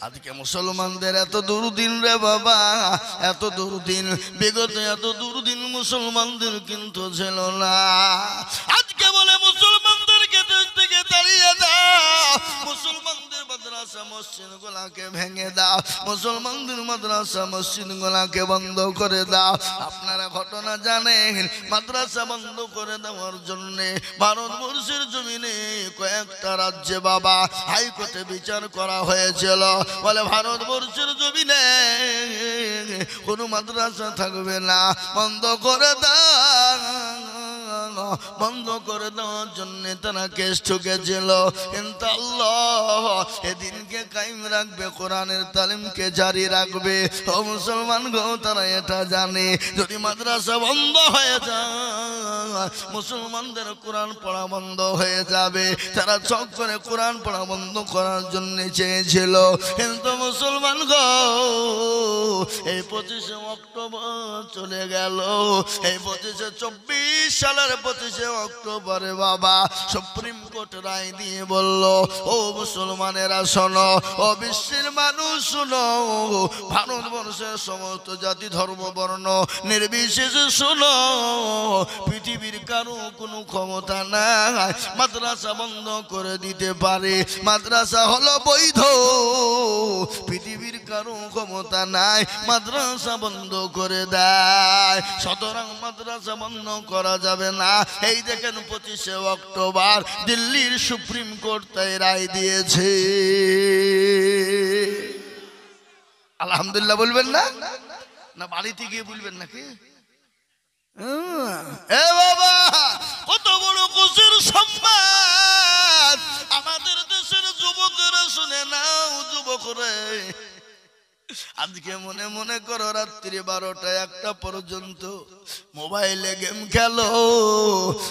আজকে মুসলমানদের এত দুর্দিন রে বাবা, এত দুর্দিন, বিগত এত দুর্দিন মুসলমানদের কিন্তু ছিল না। আজকে বলে মুসলমানদেরকে দেশ থেকে তাড়িয়ে দাও, মুসলমানদের মাদ্রাসা মসজিদ গুলাকে ভেঙে দাও, মুসলমানদের মাদ্রাসা মসজিদ গুলাকে বন্ধ করে দাও। আপনারা ঘটনা জানেন, মাদ্রাসা বন্ধ করে দেওয়ার জন্য ভারতবর্ষের জমিনে কয়েকটা রাজ্যে বাবা হাইকোর্টে বিচার করা হয়েছিল। বলে ভারতবর্ষের জমিনে কোনো মাদ্রাসা থাকবে না, বন্ধ করে দাও, বন্ধ করে দেওয়ার জন্য তারা কেস ঠুকেছিল। কিন্তু আল্লাহ এদিনকে কায়েম রাখবে, কোরআনের তালিমকে জারি রাখবে। ও মুসলমান গো, তারা এটা জানে যদি মাদ্রাসা বন্ধ হয়ে যায় মুসলমানদের কোরআন পড়া বন্ধ হয়ে যাবে। তারা চক করে কোরআন পড়া বন্ধ করার জন্য চেয়েছিল। কিন্তু মুসলমান গো, এই 25শে অক্টোবর চলে গেল, এই 2524 সালের 25শে অক্টোবরে বাবা সুপ্রিম কোর্ট রায় দিয়ে বলল, ও মুসলমানেরা শোনো, ও বিশ্বের মানুষ শোনো, ভারতবর্ষের সমস্ত জাতি ধর্ম বর্ণ নির্বিশেষে শোনো, পৃথিবীর কারো কোনো ক্ষমতা নাই মাদ্রাসা বন্ধ করে দিতে পারে। মাদ্রাসা হলো বৈধ, পৃথিবীর কারো ক্ষমতা নাই মাদ্রাসা বন্ধ করে দেয়। সুতরাং মাদ্রাসা বন্ধ করা যাবে না। এই দেখেন 25শে অক্টোবর দিল্লির সুপ্রিম কোর্ট তাই রায় দিয়েছে। আলহামদুলিল্লাহ বলবেন না? না বাড়িতে গিয়ে বলবেন নাকি? এ বাবা, কত বড় খুশির সম্মান আমাদের দেশের যুবকেরা, শুনে নাও যুবকরা, আজকে মনে মনে করো রাত্রি 12টা 1টা পর্যন্ত মোবাইলে গেম খেলো,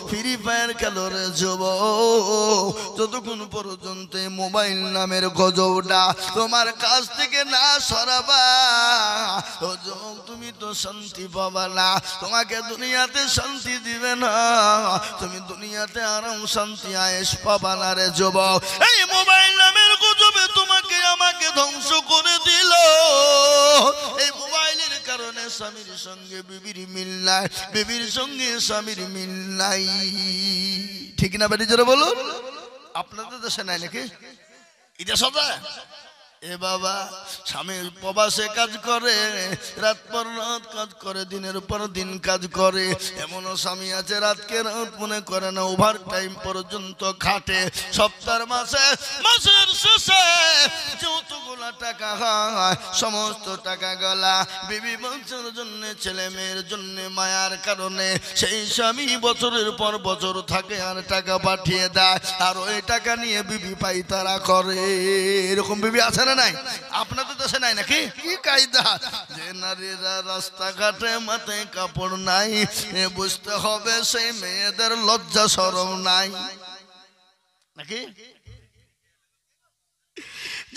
ফ্রি ফায়ার খেলো রে যুবক, যতক্ষণ পর্যন্ত মোবাইল নামের গজবটা তোমার কাছ থেকে না সরাবা ও যুবক, তুমি তো শান্তি পাবা না। তোমাকে দুনিয়াতে শান্তি দিবে না, তুমি দুনিয়াতে আরাম শান্তি আয়েশ পাবা না রে যুবক। এই মোবাইল নামের গজবে তোমাকে আমাকে ধ্বংস করে দিল। এই মোবাইলের কারণে স্বামীর সঙ্গে বিবির মিল নাই, বিবির সঙ্গে স্বামীর মিল নাই। ঠিক না বেটি, জোরে বলুন। আপনাদের দেশে নাই নাকি? এটা সদা এ বাবা, স্বামী প্রবাসে কাজ করে, রাত পর রাত কাজ করে, দিনের পর দিন কাজ করে। এমনও স্বামী আছে রাতকে রাত মনে করে না, ওভার টাইম পর্যন্ত খাটে। সপ্তাহ মাসের শেষে যতগুলা টাকা হয় সমস্ত টাকা গলা বিবি বাচ্চার জন্য, ছেলে মেয়ের জন্য মায়ার কারণে সেই স্বামী বছরের পর বছর থাকে আর টাকা পাঠিয়ে দেয়, আর ওই টাকা নিয়ে বিবি পাইতারা করে। এরকম বিবি আছে না নাই? আপনাদের দেশে নাই নাকি? কি কায়দা যে নারীরা রাস্তাঘাটে মাথায় কাপড় নাই, বুঝতে হবে সেই মেয়েদের লজ্জা শরম নাই নাকি?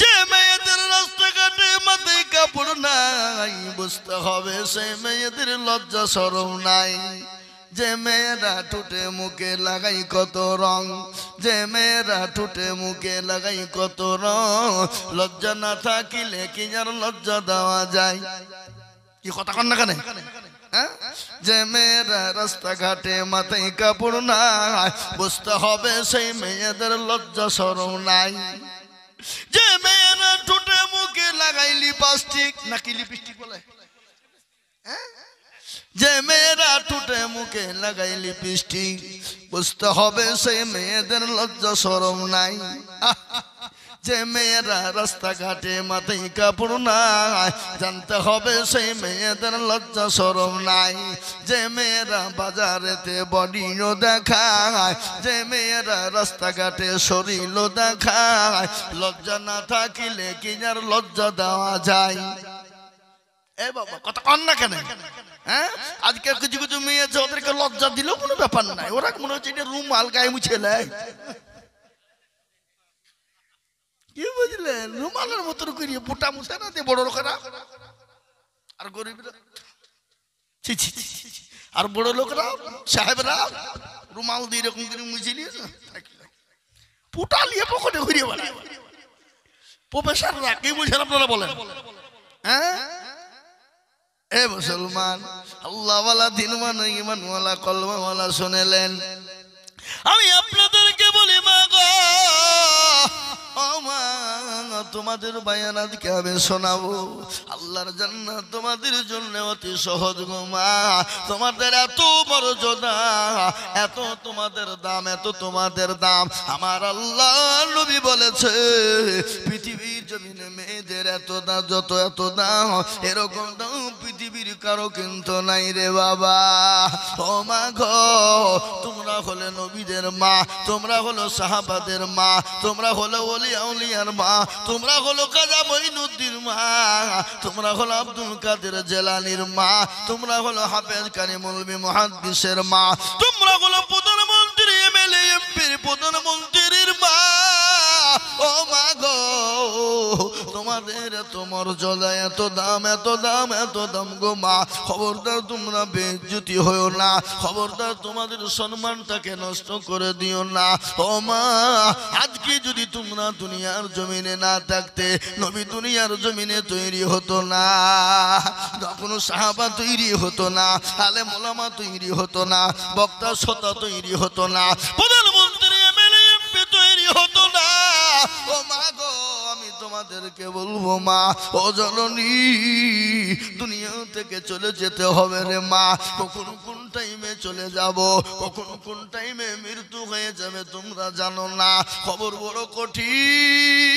যে মেয়েদের রাস্তাঘাটে মাথায় কাপড় নাই, বুঝতে হবে সেই মেয়েদের লজ্জা শরম নাই। যে মেয়েরা ঠোঁটে মুখে লাগাই কত রং, যে মেয়েরা ঠোঁটে মুখে লাগাই কত রং, লজ্জা না থাকিলে কি আর লজ্জা দেওয়া যায়? কি কথা কন না কেন? যে মেয়েরা রাস্তাঘাটে মাথায় কাপড় নাই, বুঝতে হবে সেই মেয়েদের লজ্জা শরম নাই। যে মেয়েরা ঠোঁটে মুখে লাগাই লিপস্টিক, নাকি লিপস্টিক বলে, যে মেয়েরা ঠোঁটে মুখে লাগাই লিপস্টিক, বুঝতে হবে সেই মেয়েদের লজ্জা শরম নাই। যে মেয়েরা রাস্তাঘাটে মাথায় কাপড় নাই, জানতে হবে সেই মেয়েদের লজ্জা শরম নাই। যে মেয়েরা বাজারেতে বডিও দেখায়, যে মেয়েরা রাস্তাঘাটে শরীরও দেখায়, লজ্জা না থাকিলে কি আর লজ্জা দেওয়া যায়? এ বাবা, কথা কন না কেন? হ্যাঁ, আজকে কিছু কিছু মেয়ে আছে, ওদেরকে লজ্জা দিলেও কোনো ব্যাপার নাই, ওরা মনে হচ্ছে এটা রুমাল গায়ে মুছে নেয়। কি বুঝলেন? রুমালের মতো করিয়ে পোটা মুছে না দিয়ে বড় লোকেরা, আর গরিবরা, আর বড় লোকরা সাহেবরা রুমাল দিয়ে এরকম করে মুছে নিয়েছে, পোটা নিয়ে পকেটে ঘুরিয়ে বেড়ায়। প্রফেসররা কি বুঝেন আপনারা বলেন? হ্যাঁ এ মুসলমান, আল্লাহওয়ালা দিনওয়ালা ঈমানওয়ালা কলমাওয়ালা শুনেলেন, আমি আপনাদেরকে বলি মা গো, ও মা, তোমাদের বায়ান আজকে আমি শোনাবো। আল্লাহর জান্নাত তোমাদের জন্য অতি সহজ গো মা। তোমাদের এত মর্যাদা, এত তোমাদের দাম, এত তোমাদের দাম। আমার আল্লাহ নবী বলেছে পৃথিবীর জমিনে মেয়েদের এত দাম, যত এত দাম, এরকম দাম পৃথিবীর কারো কিন্তু নাই রে বাবা। ও মা গো, তোমরা হলে নবীদের মা, তোমরা হলো সাহাবাদের মা, তোমরা হলো ওলিয়া উলিয়ার মা, তোমরা হলো কাজা মঈনুদ্দিন মা, তোমরা হলো আব্দুল কাদের জেলানির মা, তোমরা হলো হাফেজ কারিমুল মুহাদ্দিসের মা, তোমরা হলো প্রধানমন্ত্রী এমএলএ এমপির প্রধানমন্ত্রীর মা। ও মা গো, তোমাদের এত মর্যাদা, এত দাম, এত দাম, এত দাম গো মা। খবরদার তোমরা বেইজ্জতি হইও না, খবরদার তোমাদের সম্মানটাকে নষ্ট করে দিও না। ও মা, আজকে যদি তোমরা দুনিয়ার জমিনে না থাকতে, নবী দুনিয়ার জমিনে তৈরি হতো না, কোনো সাহাবা তৈরি হতো না, আলেম ওলামা তৈরি হতো না, বক্তা শ্রোতা তৈরি হতো না, প্রধানমন্ত্রী এমএলএ এমপি তৈরি হতো না। ও মা গো, আমি তোমাদেরকে বলবো মা, ও জননী, দুনিয়া থেকে চলে যেতে হবে রে মা। কখন কোন টাইমে চলে যাব, কখন কোন টাইমে মৃত্যু হয়ে যাবে তোমরা জানো না। খবর বড় কঠিন,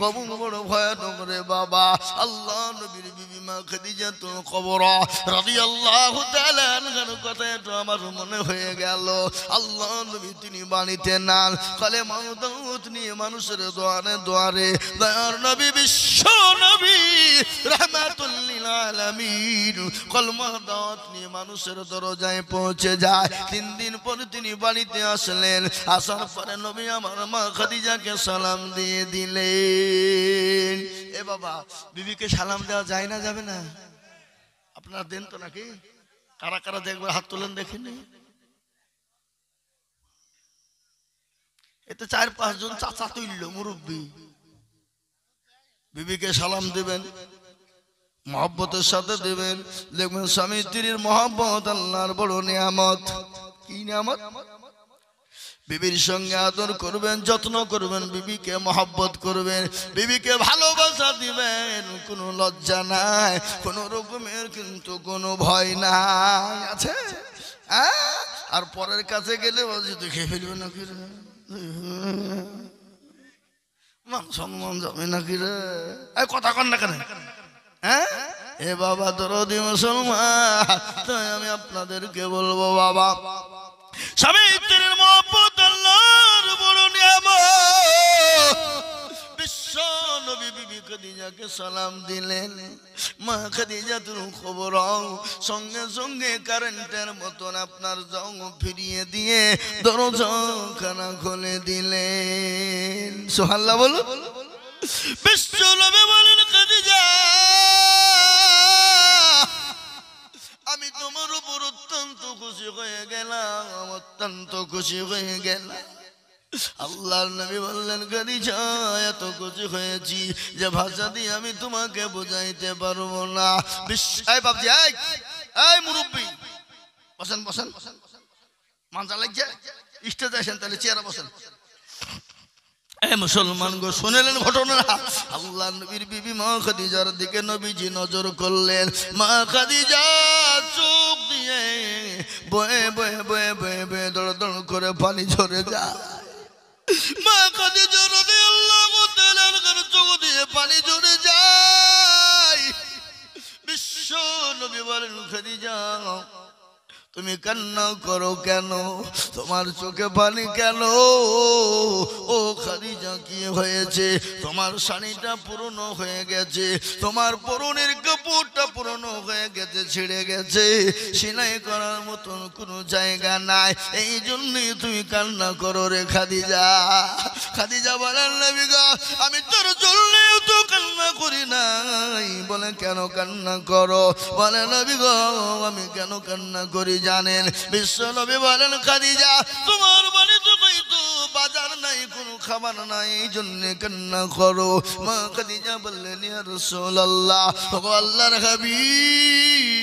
কবর বড় ভয়ানক রে বাবা। আল্লাহ নবীর বিবি মা খাদিজাতুল কুবরা রাদিয়াল্লাহু তাআলা আনহার কথা তো আমার মনে হয়ে গেল। আল্লাহ নবী তিনি বাণীতে নাল কালেমা দাওয়াত নিয়ে মানুষের দুয়ারে দুয়ারে, দয়ার নবী বিশ্ব নবী রাহমাতুল লিল আলামিন কলমা দাওয়াত নিয়ে মানুষের দরজায় পৌঁছে যায়। 3 দিন পরে তিনি বাড়িতে আসলেন, আসার পরে নবী আমার মা খাদিজাকে সালাম দিয়ে দিলেন। এ বাবা, বিবিকে সালাম দেওয়া যায় না, যাবে না? আপনারা দেন তো নাকি? কারা কারা দেখবে হাত তোলেন দেখিনি। এতে 4-5 জন চাচা তুলল মুরব্বী। বিবিকে সালাম দিবেন, মহব্বতের সাথে দিবেন। দেখবেন স্বামী স্ত্রীর মহব্বত আল্লাহর বড় নিয়ামত। কি নিয়ামত? বিবির সঙ্গে আদর করবেন, যত্ন করবেন, বিবিকে মহব্বত করবেন, বিবিকে ভালোবাসা দিবেন। কোনো লজ্জা নাই, কোনো রকমের কিন্তু কোনো ভয় নাই, আছে? আর পরের কাছে গেলে বলছি দেখে ফেলবে নাকি রে, মান সম্মান যাবে নাকি রে, কথা কন না কেন? হ্যাঁ এ বাবা দরদি মুসলমান, তাই আমি আপনাদেরকে বলবো বাবা, স্বামী স্ত্রীর মহব্বত আল্লাহর বড় নিয়ামত। বিশ্ব নবী বিবি খাদিজাকে সালাম দিলেন। মা খাদিজাতুল কুবরা সঙ্গে সঙ্গে কারেন্টের মতন আপনার জং ফিরিয়ে দিয়ে দরজাখানা খুলে দিলেন। সুবহানাল্লাহ বলো। বিশ্ব নবী বলেন, খাদিজা, আমি তোমার উপর অত্যন্ত খুশি হয়ে গেলাম, অত্যন্ত খুশি হয়ে গেলাম। আল্লাহর নবী বললেন, খাদিজা, এত খুশি হয়েছি যে ভাষা দিয়ে আমি তোমাকে বোঝাইতে পারবো না। এই বাবজি, এই মুরব্বী, বসেন বসেন, মানজা লাগছে, স্টেজে আসেন, তাহলে চেয়ারে বসেন। এ মুসলমান গো, শুনলেন ঘটনা? আল্লাহ নবীর বিবি মা খাদিজার দিকে নবীজি নজর করলেন। মা খাদিজা চোখ দিয়ে বয়ে বয়ে বয়ে বয়ে বয়ে দড় দড় করে পানি ঝরে যায়। মা খাদিজা রাদিয়াল্লাহু তাআলা আনহার চোখ দিয়ে পানি ঝরে যায়। বিশ্ব নবী বলেন, খাদিজা, তুমি কান্না করো কেন? তোমার চোখে পানি কেন? ও খাদিজা, কি হয়েছে? তোমার শাড়িটা পুরনো হয়ে গেছে, তোমার পরনের কাপড়টা পুরনো হয়ে গেছে, ছিঁড়ে গেছে, সেলাই করার মতন কোনো জায়গা নাই, এই জন্যই তুমি কান্না করো রে খাদিজা। খাদিজা বলেন, নবী গো, আমি তোর জন্যেও তো কান্না করি নাই। বলে, কেন কান্না করো? বলে, নবী গো, আমি কেন কান্না করি জানেন? বিশ্ব নবী বলেন, খাদিজা, তোমার বাড়ি তো কইতো বাজার নাই, কোনো খাবার নাই, এই জন্য কান্না করো। মা খাদিজা বললেন, ইয়া রাসূলুল্লাহ, ওগো আল্লাহর হাবিব,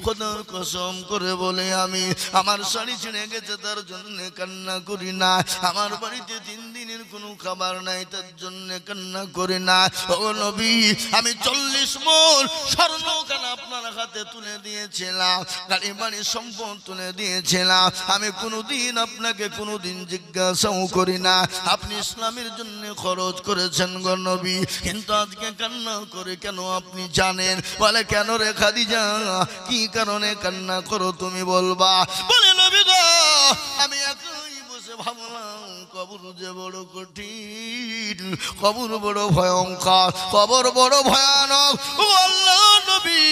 খোদার কসম করে বলে আমি আমার শাড়ি ছিঁড়ে গেছে তার জন্য কান্না করি না, আমার বাড়িতে 3 দিনের কোনো খাবার নাই তার জন্য কান্না করি না। ও নবী, আমি 40 মণ স্বর্ণ কেন আপনার হাতে তুলে দিয়েছিলাম, গাড়ি বাড়ি সম্পদ তুলে দিয়েছিলাম, আমি কোনোদিন আপনাকে কোনোদিন জিজ্ঞাসাও করি না আপনি ইসলামের জন্য খরচ করেছেন গো নবী, কিন্তু আজকে কান্না করে কেন আপনি জানেন? বলে, কেন রে খাদিজা, কি কারণে কান্না করো তুমি বলবা? বলে, নবী গো, আমি একই বসে ভাবলাম কবর যে বড় কঠিন, কবর বড় ভয়ঙ্কর, কবর বড় ভয়ানক। ও আল্লাহ নবী,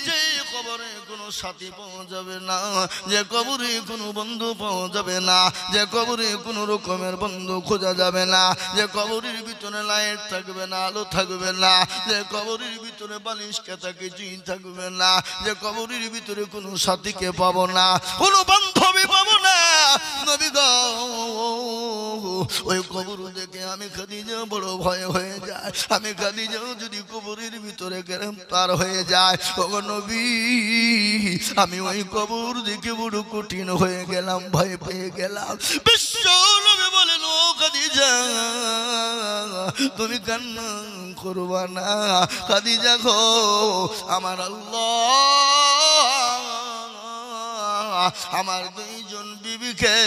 যে কবরে কোনো সাথী পাওয়া যাবে না, যে কবরে কোনো বন্ধু পাওয়া যাবে না, যে কবরে কোনো রকমের বন্ধু খোঁজা যাবে না, যে কবরের ভিতরে লাইট থাকবে না, আলো থাকবে না, যে কবরের ভিতরে বালিশ কেতা কিছুই থাকবে না, যে কবরের ভিতরে কোনো সাথীকে পাবো না, কোনো বান্ধবী পাবো না। নবী গো, ওই কবর দেখে আমি খাদিজা বড় ভয় হয়ে যায়, আমি খাদিজা যদি কবরের ভিতরে গ্রেফতার হয়ে যায়, ওগো নবী, আমি ওই কবর দেখে বড় কঠিন হয়ে গেলাম, ভয় পেয়ে গেলাম। বিশ্ব নবী বলেন, ও খাদিজা, তুমি কান্না করবা না খাদিজা গো, আমার আল্লাহ আমার 2 জন বিবিকে,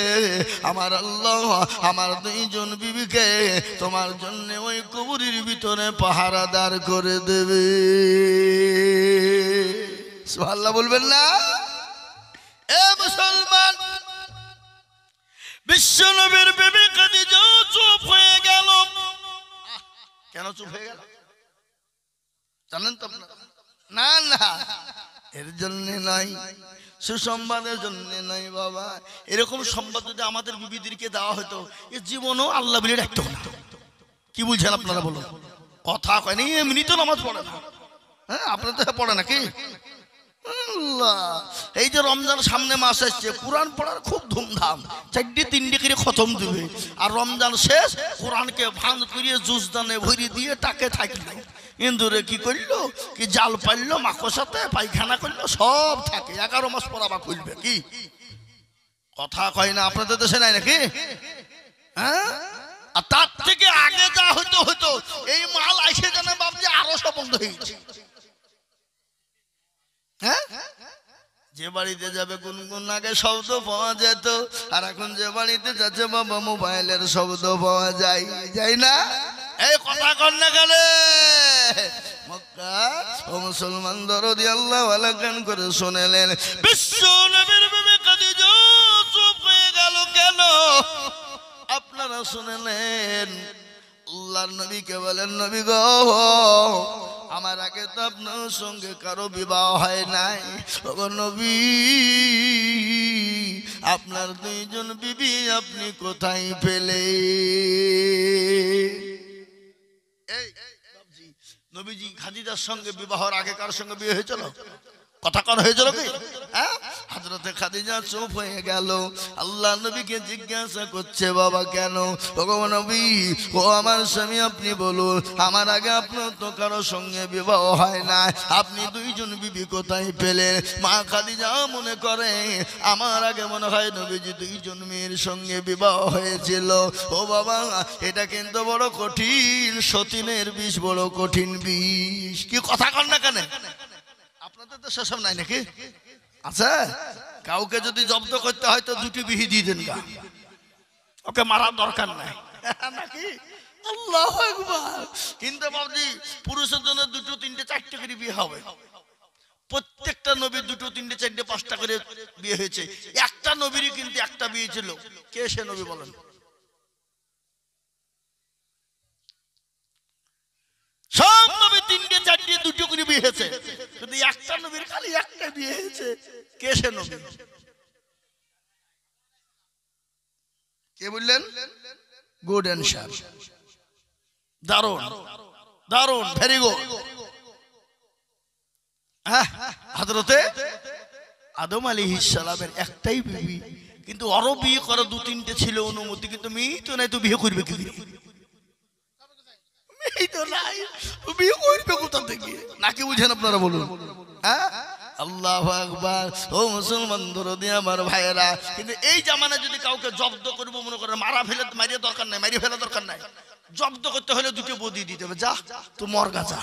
আমার আল্লাহ আমার 2 জন বিবিকে তোমার জন্য ওই কবরের ভিতরে পাহারাদার করে দেবে। সুবহানাল্লাহ বলবেন না? এ মুসলমান, বিশ্ব নবীর বিবি খাদিজা চুপ হয়ে গেল। কেন চুপ হয়ে গেল জানেন তো আপনারা? না না, এর জন্য নাই, সুসংবাদের জন্য নাই বাবা। এরকম সংবাদ যদি আমাদের বিবিদেরকে দেওয়া হতো, এ জীবনও আল্লাহ বলে রাখতো না। কি বুঝছেন আপনারা বলুন? কথা কয় নি, এমনি তো নামাজ পড়ে না। হ্যাঁ, আপনারা তো পড়ে নাকি? এই যে রমজান সামনে মাস আসছে, কোরআন পড়ার খুব ধুমধাম, 4-3 করে খতম দিবে, আর রমজান শেষ কোরআনকে ভাঙ করিয়ে জুসদানে ভরি দিয়ে টাকে থাকলো। ইন্দুরে কি করলো, কি জাল পাইলো, মাকসাতে পায়খানা করলো, সব থাকে। 11 মাস পর আবার খুলবে। কি কথা কয় না? আপনাদের দেশে নাই নাকি? হ্যাঁ, আর তার থেকে আগে যা হতো হতো, এই মাল আইসে জানে বাবজি আরো সব বন্ধ হয়ে গেছে। হ্যাঁ, যে বাড়িতে যাবে গুনগুন আগে শব্দ পাওয়া যেত, আর এখন যে বাড়িতে যাচ্ছে বাবা মোবাইলের শব্দ পাওয়া যায়, যায় না? এই কথা কর না কেন? মক্কা ও মুসলমান দরদি আল্লাহ ওয়ালা গান করে শুনেলেন, বিশ্ব নবীর বিবি খাদিজা চুপ হয়ে গেল কেন? আপনারা শুনেলেন, আল্লাহর নবীকে বলেন, নবী গো, আমার আগে তো আপনার সঙ্গে কারো বিবাহ হয় নাই, ওগো নবী, আপনার 2 জন বিবি আপনি কোথায় পেলে? নবীজি খাদিজার সঙ্গে বিবাহের আগে কার সঙ্গে বিয়ে হয়েছিল? কথা কর হয়েছিল কি? হ্যাঁ, হযরতে খাদিজা চুপ হয়ে গেল। আল্লাহ নবীকে জিজ্ঞাসা করছে, বাবা কেন? ওগো নবী, ও আমার স্বামী, আপনি বলুন, আমার আগে আপনার তো কারো সঙ্গে বিবাহ হয় না, আপনি 2 জন বিবি কোথায় পেলেন? মা খাদিজা মনে করে, আমার আগে মনে হয় নবীজি 2 জন মেয়ের সঙ্গে বিবাহ হয়েছিল। ও বাবা, এটা কিন্তু বড় কঠিন, সতীনের বিষ বড় কঠিন বিষ। কি কথা কর না কেন? আপনাদের তো সেসব নাই নাকি? আচ্ছা, কাউকে যদি জব্দ করতে হয় তো 2টি বিহি দিয়ে দেন, ওকে মারার দরকার নাই নাকি? আল্লাহু আকবার। কিন্তু বাবজি, পুরুষের জন্য 2, 3, 4টে করে বিয়ে হবে। প্রত্যেকটা নবীর 2, 3, 4, 5টা করে বিয়ে হয়েছে। একটা নবীরই কিন্তু একটা বিয়ে ছিল। কে সে নবী বলেন? সব নবী 3টে 4টে 2টো করে বিয়ে হয়েছে, কিন্তু একটা নবীর খালি একটা বিয়ে হয়েছে। কে সে নবী? কে বললেন? গুড অ্যানসার, দারুণ দারুণ, ভেরি গুড। হ্যাঁ, হযরতে আদম আলাইহিস সালামের একটাই বিবি, কিন্তু ওরও বিয়ে করা 2-3টে ছিল অনুমতি, কিন্তু মেয়ে তো নাই, তো বিয়ে করবে কি? মেয়ে তো নাই, বিয়ে করবে কোথা থেকে? নাকি বুঝেন আপনারা বলুন? হ্যাঁ, আল্লাহু আকবার। ও মুসলমান দরদি আমার ভাইয়েরা, কিন্তু এই জামানায় যদি কাউকে জব্দ করবো মনে করেন, মারিয়ে দরকার নাই, মারিয়ে ফেলা দরকার নাই, জব্দ করতে হলে 2টো বদি দিতে হবে। যা তো মরগা যা,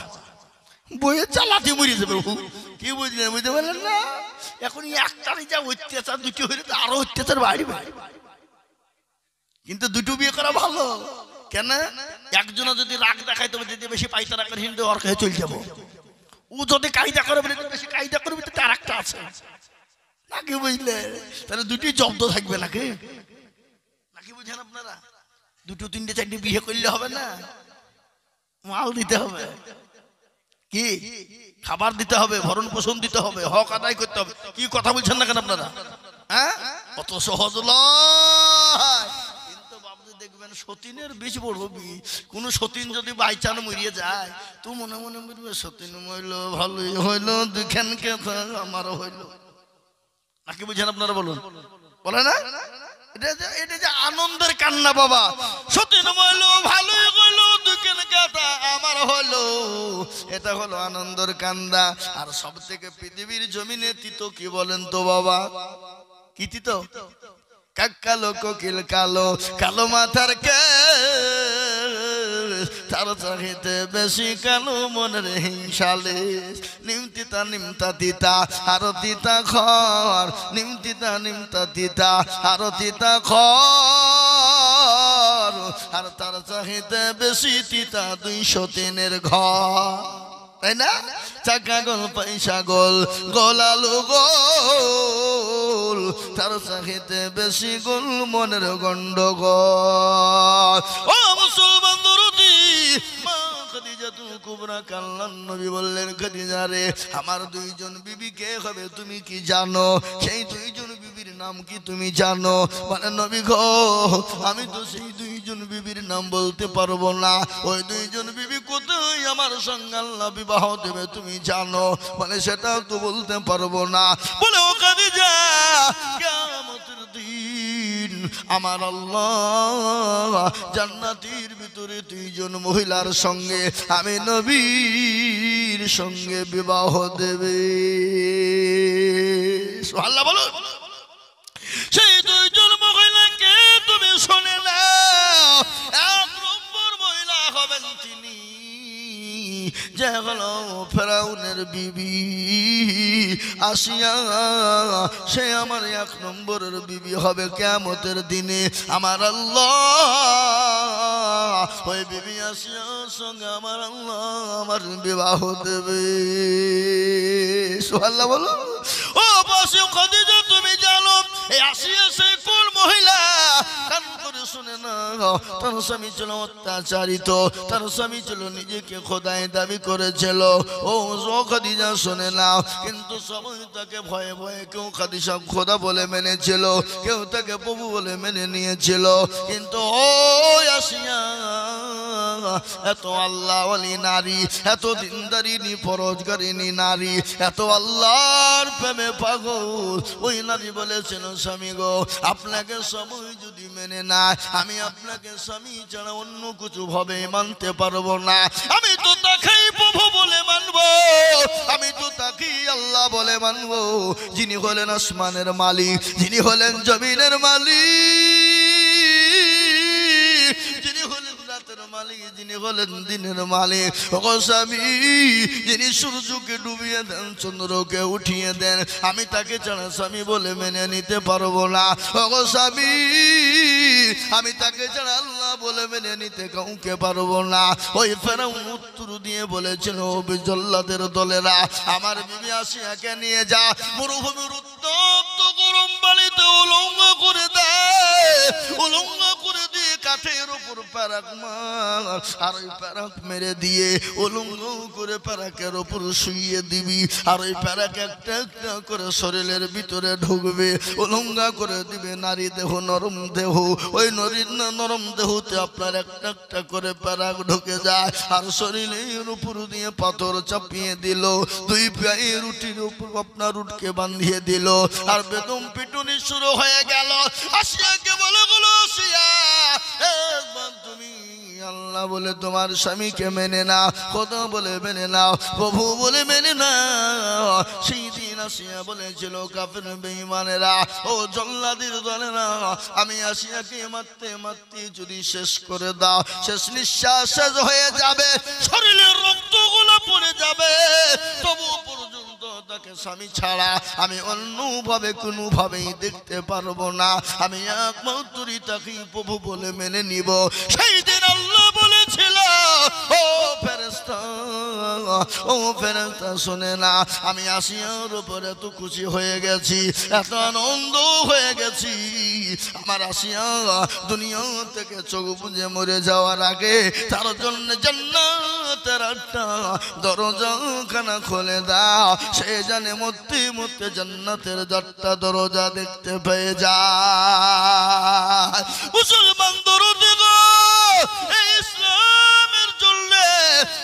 বইয়ে চালাতে মরে যাবে। কি বুঝলেন? বুঝতে পারলেন না? এখন একটারই যা অত্যাচার, 2টো হইলে তো আরো অত্যাচার বাড়বে। কিন্তু 2টো বিয়ে করা ভালো। কেন? একজনে যদি রাগ দেখায় তবে যদি বেশি পাইতারা করে হিন্দু ওর কাছে চলে যাবো। ও যদি কায়দা করে বলে বেশি কায়দা করবে, তো তার একটা আছে নাকি বুঝলে? তাহলে 2টোই জব্দ থাকবে নাকি? নাকি বুঝেন আপনারা? 2টো 3টে 4টে বিয়ে করলে হবে না, মাল দিতে হবে, কি খাবার দিতে হবে, ভরণ পোষণ দিতে হবে, হক আদায় করতে হবে। কি কথা বলছেন না কেন আপনারা? হ্যাঁ, কত সহজ লয়। কিন্তু বাবু দেখবেন সতীনের বীজ বড় বীজ। কোন সতীন যদি বাইচান মরিয়ে যায়, তো মনে মনে বলবে সতীন মরল ভালোই হইলো, দুখান কথা আমারও হইলো। নাকি বুঝেন আপনারা? বলুন, বলে না? এটা যে আনন্দের কান্না বাবা। সতীন মরল ভালোই হইলো, দুখান কথা আমার হলো, এটা হলো আনন্দের কান্দা। আর সব থেকে পৃথিবীর জমিনে তিতো কি বলেন তো বাবা? কি তিতো? কালো কোকিল কালো, কালো মাথার কে, তার চাহিতে বেশি কালো মনের হিংসালে। নিমতিতা নিমতা তিতা আরো তিতা খর, নিমতিতা নিমতা তিতা আরো তিতা খর, আর তার চাহিতে বেশি তিতা 203 ঘর। তাই না? চাকা গোল পয়সা গোল, গোলালু গোল, তার চাহিতে বেশি গোল মনের গন্ডগোল। ও মুসলমান দরদি, মা খাদিজাতুল কুবরা কাল্লান নবী বললেন, খাদিজা রে, আমার 2জন বিবি কে হবে তুমি কি জানো? সেই 2জন বিবির নাম কি তুমি জানো? মানে নবী গো, আমি তো সেই 2জন বিবির নাম বলতে পারবো না। ওই 2জন বিবি কোথায় আমার সঙ্গে আল্লাহ বিবাহ দেবে তুমি জানো? মানে সেটাও তো বলতে পারবো না। বলে ও খাদিজা, কিয়ামতের দিন আমার আল্লাহ জান্নাতের ভিতরে 2জন মহিলার সঙ্গে আমি নবীর সঙ্গে বিবাহ দেবে। সুবহানাল্লাহ বলো। সেই 2জন মহিলাকে তুমি শুনে নাও। 1 নম্বর মহিলা হবেন তিনি যে হলো ফেরাউনের বিবি আসিয়া। সে আমার 1 নম্বরের বিবি হবে কিয়ামতের দিনে। আমার আল্লাহ ওই বিবি আসিয়ার সঙ্গে আমার আল্লাহ আমার বিবাহ দেবে। সুবহানাল্লাহ বলো। ও পাশে খাদিজা, তুমি জানো এই আসিয়া সে কোন মহিলা? কান করে শুনে না। তার স্বামী ছিল অত্যাচারিত, তার স্বামী ছিল নিজেকে খোদাই দাবি করেছিল। ও খাদিজা শুনে নাও, কিন্তু সবাই তাকে ভয়ে ভয়ে, কেউ খাদিজা খোদা বলে মেনেছিল, কেউ তাকে প্রভু বলে মেনে নিয়েছিল। কিন্তু ও আসিয়া এত আল্লাহওয়ালি নারী, এত দিনদারিনী ফরজগারিনী নারী, এত আল্লাহর প্রেমে পাগল। ওই নারী বলেছিল, স্বামী গো, আপনাকে সময় যদি মেনে না, আমি আপনাকে স্বামী ছাড়া অন্য কিছু ভাবে মানতে পারবো না। আমি তো তাকেই প্রভু বলে মানবো, আমি তো তাকেই আল্লাহ বলে মানবো, যিনি হলেন আসমানের মালিক, যিনি হলেন জমিনের মালিক, যিনি হলেন রাতের মালিক, যিনি হলেন দিনের মালিক। ও স্বামী, যিনি সূর্যকে ডুবিয়ে দেন, চন্দ্রকে উঠিয়ে দেন, আমি তাকে ছাড়া স্বামী বলে মেনে নিতে পারবো না। ও স্বামী, আমি তাকে ছাড়া আল্লাহ বলে মেনে নিতে কাউকে পারবো না। ওই ফেরাউন উত্তর দিয়ে বলেছিল, জল্লাদের দলেরা আমার বিবি আসিয়াকে নিয়ে যা, মরুভূমির উত্তপ্ত গরম পানিতে উলঙ্গ করে দেয়, উলঙ্গ করে দিয়ে কাঠ কাঠের উপর প্যারাক মার, আর ওই প্যারাক মেরে দিয়ে উলঙ্গ করে প্যারাকের উপর শুইয়ে দিবি, আর ওই প্যারাক একটা একটা করে শরীরের ভিতরে ঢুকবে, উলঙ্গা করে দিবে নারী দেহ, নরম দেহ, ওই নরম দেহতে আপনার একটা একটা করে প্যারাক ঢুকে যায়, আর শরীরের উপর দিয়ে পাথর চাপিয়ে দিল, দুই পায়ের রুটির উপর আপনার উটকে বাঁধিয়ে দিল, আর বেদম পিটুনি শুরু হয়ে গেল। আসিয়াকে বলে গেল, আসিয়া তুমি আল্লাহ বলে তোমার স্বামীকে মেনে নাও, খোদা বলে মেনে নাও, প্রভু বলে মেনে নাও। সেই দিন আসিয়া বলেছিল, কাফের বেঈমানেরা, ও জল্লাদের দলেরা, আমি আসিয়াকে মারতে মারতে যদি শেষ করে দাও, শেষ নিঃশ্বাস শেষ হয়ে যাবে, শরীরের রক্তগুলো পড়ে যাবে, তবু পর্যন্ত তাকে স্বামী ছাড়া আমি অন্যভাবে কোনোভাবেই দেখতে পারবো না, আমি একমাত্রই তাকে প্রভু বলে মেনে নিব। সেই দিন আল্লাহ বলেছিল, ও ফেরেশতা, ও ফেরেশতা শুনে না, আমি আসিয়ার উপরে এত খুশি হয়ে গেছি, এত আনন্দ হয়ে গেছি, আমার আসিয়া দুনিয়া থেকে চোখ বুজে মরে যাওয়ার আগে তার জন্য জান্নাতের একটা দরজা খানা খুলে দাও, সে জানে মরতে মরতে জান্নাতের 4টা দরজা দেখতে পেয়ে যায়। মুসলমান দরদি গো, এই ইসলামের জন্য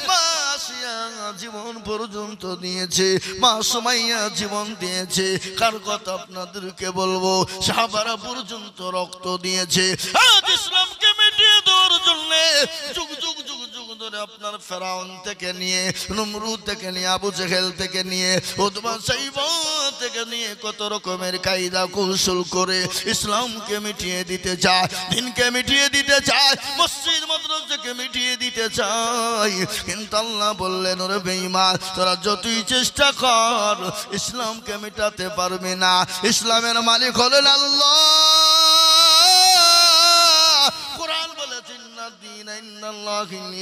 মা আসিয়া জীবন পর্যন্ত দিয়েছে, মা সুমাইয়া জীবন দিয়েছে, কার কথা আপনাদেরকে বলবো, সাহাবারা পর্যন্ত রক্ত দিয়েছে আজ ইসলামকে মিটিয়ে দেওয়ার জন্য। যুগ যুগ যুগ যুগ ধরে আপনার ফেরাউন থেকে নিয়ে, নমরুদ থেকে নিয়ে, আবু জেহেল থেকে নিয়ে, উতবা সাইবা থেকে নিয়ে কত রকমের কায়দা কৌশল করে ইসলামকে মিটিয়ে দিতে চায়, দিনকে মিটিয়ে দিতে চায়, মসজিদ মাদ্রাসাকে মিটিয়ে দিতে চায়, কিন্তু আল্লাহ বললেন, ওরে বেঈমান, তোরা যতই চেষ্টা কর ইসলামকে মিটাতে পারবি না। ইসলামের মালিক হলেন আল্লাহ। কোরআন বলেছে,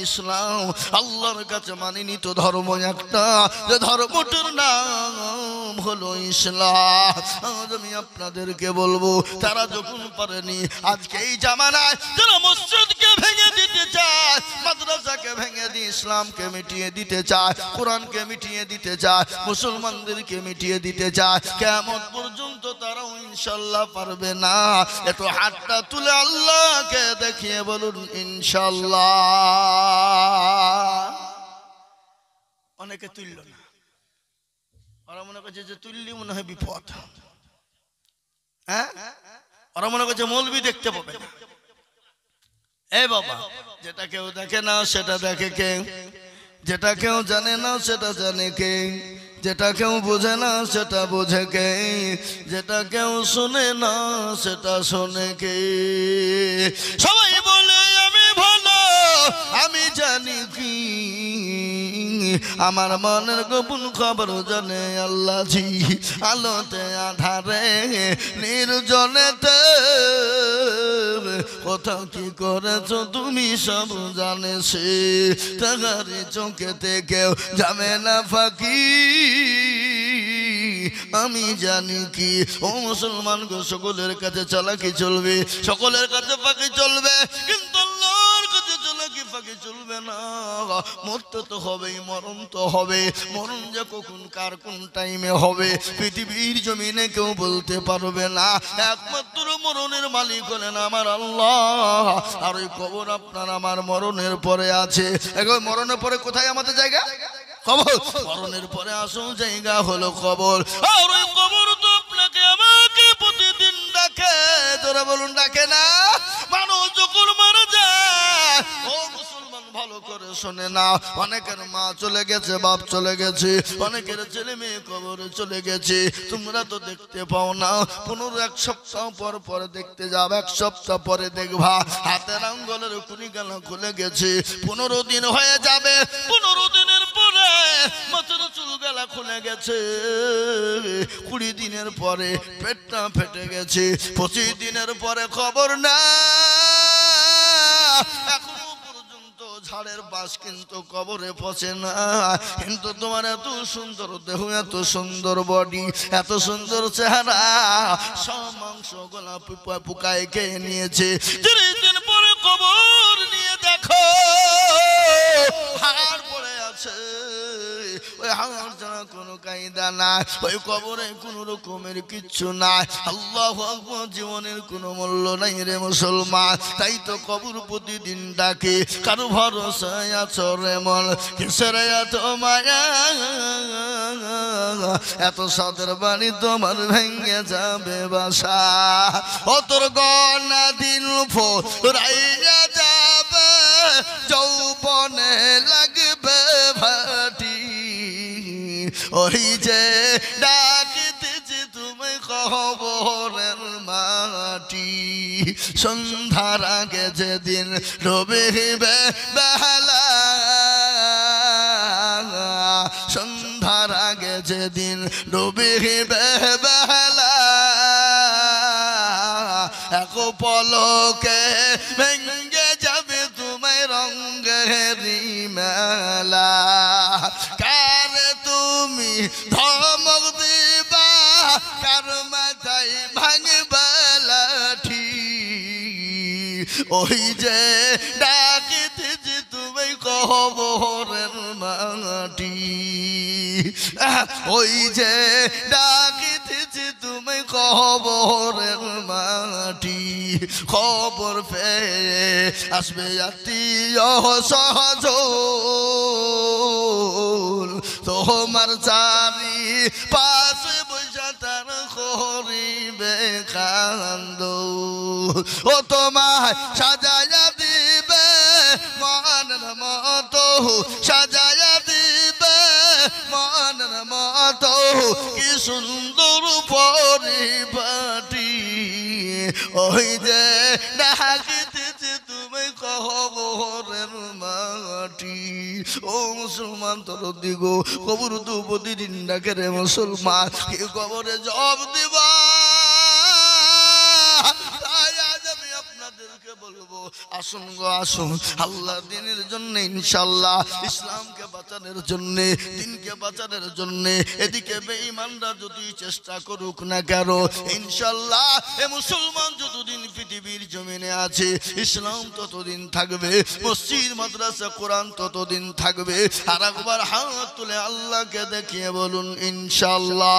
ইসলাম, আল্লাহর কাছে মানিনিত ধর্ম একটা, যে ধর্মটার নাম হলো ইসলাম। আজ আমি আপনাদেরকে বলবো, তারা যখন পারেনি, আজকে এই জামানায় যারা মসজিদকে ভেঙে দিতে চায়, মাদ্রাসাকে ভেঙে দিয়ে ইসলামকে মিটিয়ে দিতে চায়, কোরআনকে মিটিয়ে দিতে চায়, মুসলমানদেরকে মিটিয়ে দিতে চায়, কিয়ামত পর্যন্ত তারাও ইনশাআল্লাহ পারবে না। এত হাতটা তুলে আল্লাহকে দেখিয়ে বলুন ইনশাআল্লাহ। অনেকে তুলল না, ওরা মনে করছে যে তুললি মনে হয় বিপদ, হ্যাঁ, ওরা মনে করছে মৌলবি দেখতে পাবে না। এ বাবা, যেটা কেউ দেখে না সেটা দেখে কে, যেটা কেউ জানে না সেটা জানে কে, যেটা কেউ বোঝে না সেটা বোঝে কে, যেটা কেউ শোনে না সেটা শোনে কে। সবাই বলে আমি ভালো, আমি জানি কি, আমার মনের গোপন খবর জানে আল্লাহ জি। আলোতে আধারে নির্জনেতে কোথাও কি করেছো তুমি সব জানে সে, তাহারি চোখেতে কেউ যাবে না ফাঁকি, আমি জানি কি। ও মুসলমান গো, সকলের কাছে চালাকি চলবে, সকলের কাছে ফাঁকি চলবে, কিন্তু আল্লাহর কাছে চালাকি ফাঁকি চলবে না। মরতে তো হবেই, মরণ তো হবে, মরণ যে কখন কার কোন টাইমে হবে পৃথিবীর জমিনে কেউ বলতে পারবে না, একমাত্র মরণের মালিক হলেন আমার আল্লাহ। আর ওই কবর আপনার আমার মরণের পরে আছে। এখন মরণের পরে কোথায় আমাদের জায়গা? কবর। মরণের পরে আসল জায়গা হলো কবর। আর ওই কবর তো আপনাকে আমাকে প্রতিদিন ডাকে, তোরা বলুন ডাকে না? মানুষ যখন মারা যায়, ও মুসলমান ভালো করে শোনে না, অনেকের মা চলে গেছে, বাপ চলে গেছে, অনেকের ছেলে মেয়ে কবরে চলে গেছে, তোমরা তো দেখতে পাও না। 15 সপ্তাহ পর পরে দেখতে যাবে, 1 সপ্তাহ পরে দেখবা হাতের আঙ্গুলের কুড়িগালা খুলে গেছে, 15 দিন হয়ে যাবে, 15 দিনের পরে মাথার চুল গালা খুলে গেছে, 20 দিনের পরে পেটটা ফেটে গেছে, 25 দিনের পরে খবর না। এখনো পর্যন্ত ঝাড়ের বাস কিন্তু কবরে পচে না, কিন্তু তোমার এত সুন্দর দেহ, এত সুন্দর বডি, এত সুন্দর চেহারা, সব মাংস গোলা পোকায় খেয়ে নিয়েছে। 30 দিন পরে কবর নিয়ে দেখো হাড় পড়ে আছে, ওই হাড় ছাড়া কোনো কায়দা নাই, ওই কবরে কোনো রকমের কিচ্ছু নাই। আল্লাহু আকবার, জীবনের কোনো মূল্য নাই রে মুসলমান। তাই তো কবর প্রতিদিন ডাকে, কারো ভরসায় আছো রে মন, কিসের এত মায়া, এত সাদের বাড়ি তোমার ভেঙে যাবে বাসা, ও তোর গনা দিন ফুরাইয়া যাবে, যৌবনে লাগবে ভাটি, ওই যে ডাকিতেছে তুমি কবরের মাটি, সন্ধ্যার আগে যেদিন ডুবিবে বেলা, সন্ধ্যার আগে যেদিন ডুবিবে বেলা, এক পলকে ভেঙে যাবে তোমায় রঙেরি মেলা, কার তুমি ধমক দিবা, কার মাথায় ভাঙবে লাঠি, ওই যে ডাকিতেছে তুমি কবরের মাটি, ওই যে ডাকিতেছে তুমি কবরের মাটি, খবর পেয়ে আসবে আত্মীয় সহজল, তোমার চারি পাশে বসে তার করিবে কান্দ, ও তোমায় সাজায়া দিবে মনের মতো, সাজায়া দিবে মনের মতো, কি সুন্দর পরিপাটি, ওই যে ডাকিতেছে তুমি কবরের মাটি। ও মুসলমান তোর দিগো, কবর তো প্রতিদিন ডাকে রে মুসলমান, কি কবরে জবাব দিবা, বলবো আসুন গো আসুন, আল্লাহ দিনের জন্য ইনশাআল্লাহ, ইসলামকে বাঁচানোর জন্য, দিনকে বাঁচানোর জন্য, এদিকে বেঈমানরা যদি চেষ্টা করুক না কেন, ইনশাআল্লাহ এ মুসলমান যতদিন পৃথিবীর জমিনে আছে ইসলাম ততদিন থাকবে, মসজিদ মাদ্রাসা কোরআন ততদিন থাকবে। আর একবার হাত তুলে আল্লাহকে দেখিয়ে বলুন ইনশাআল্লাহ,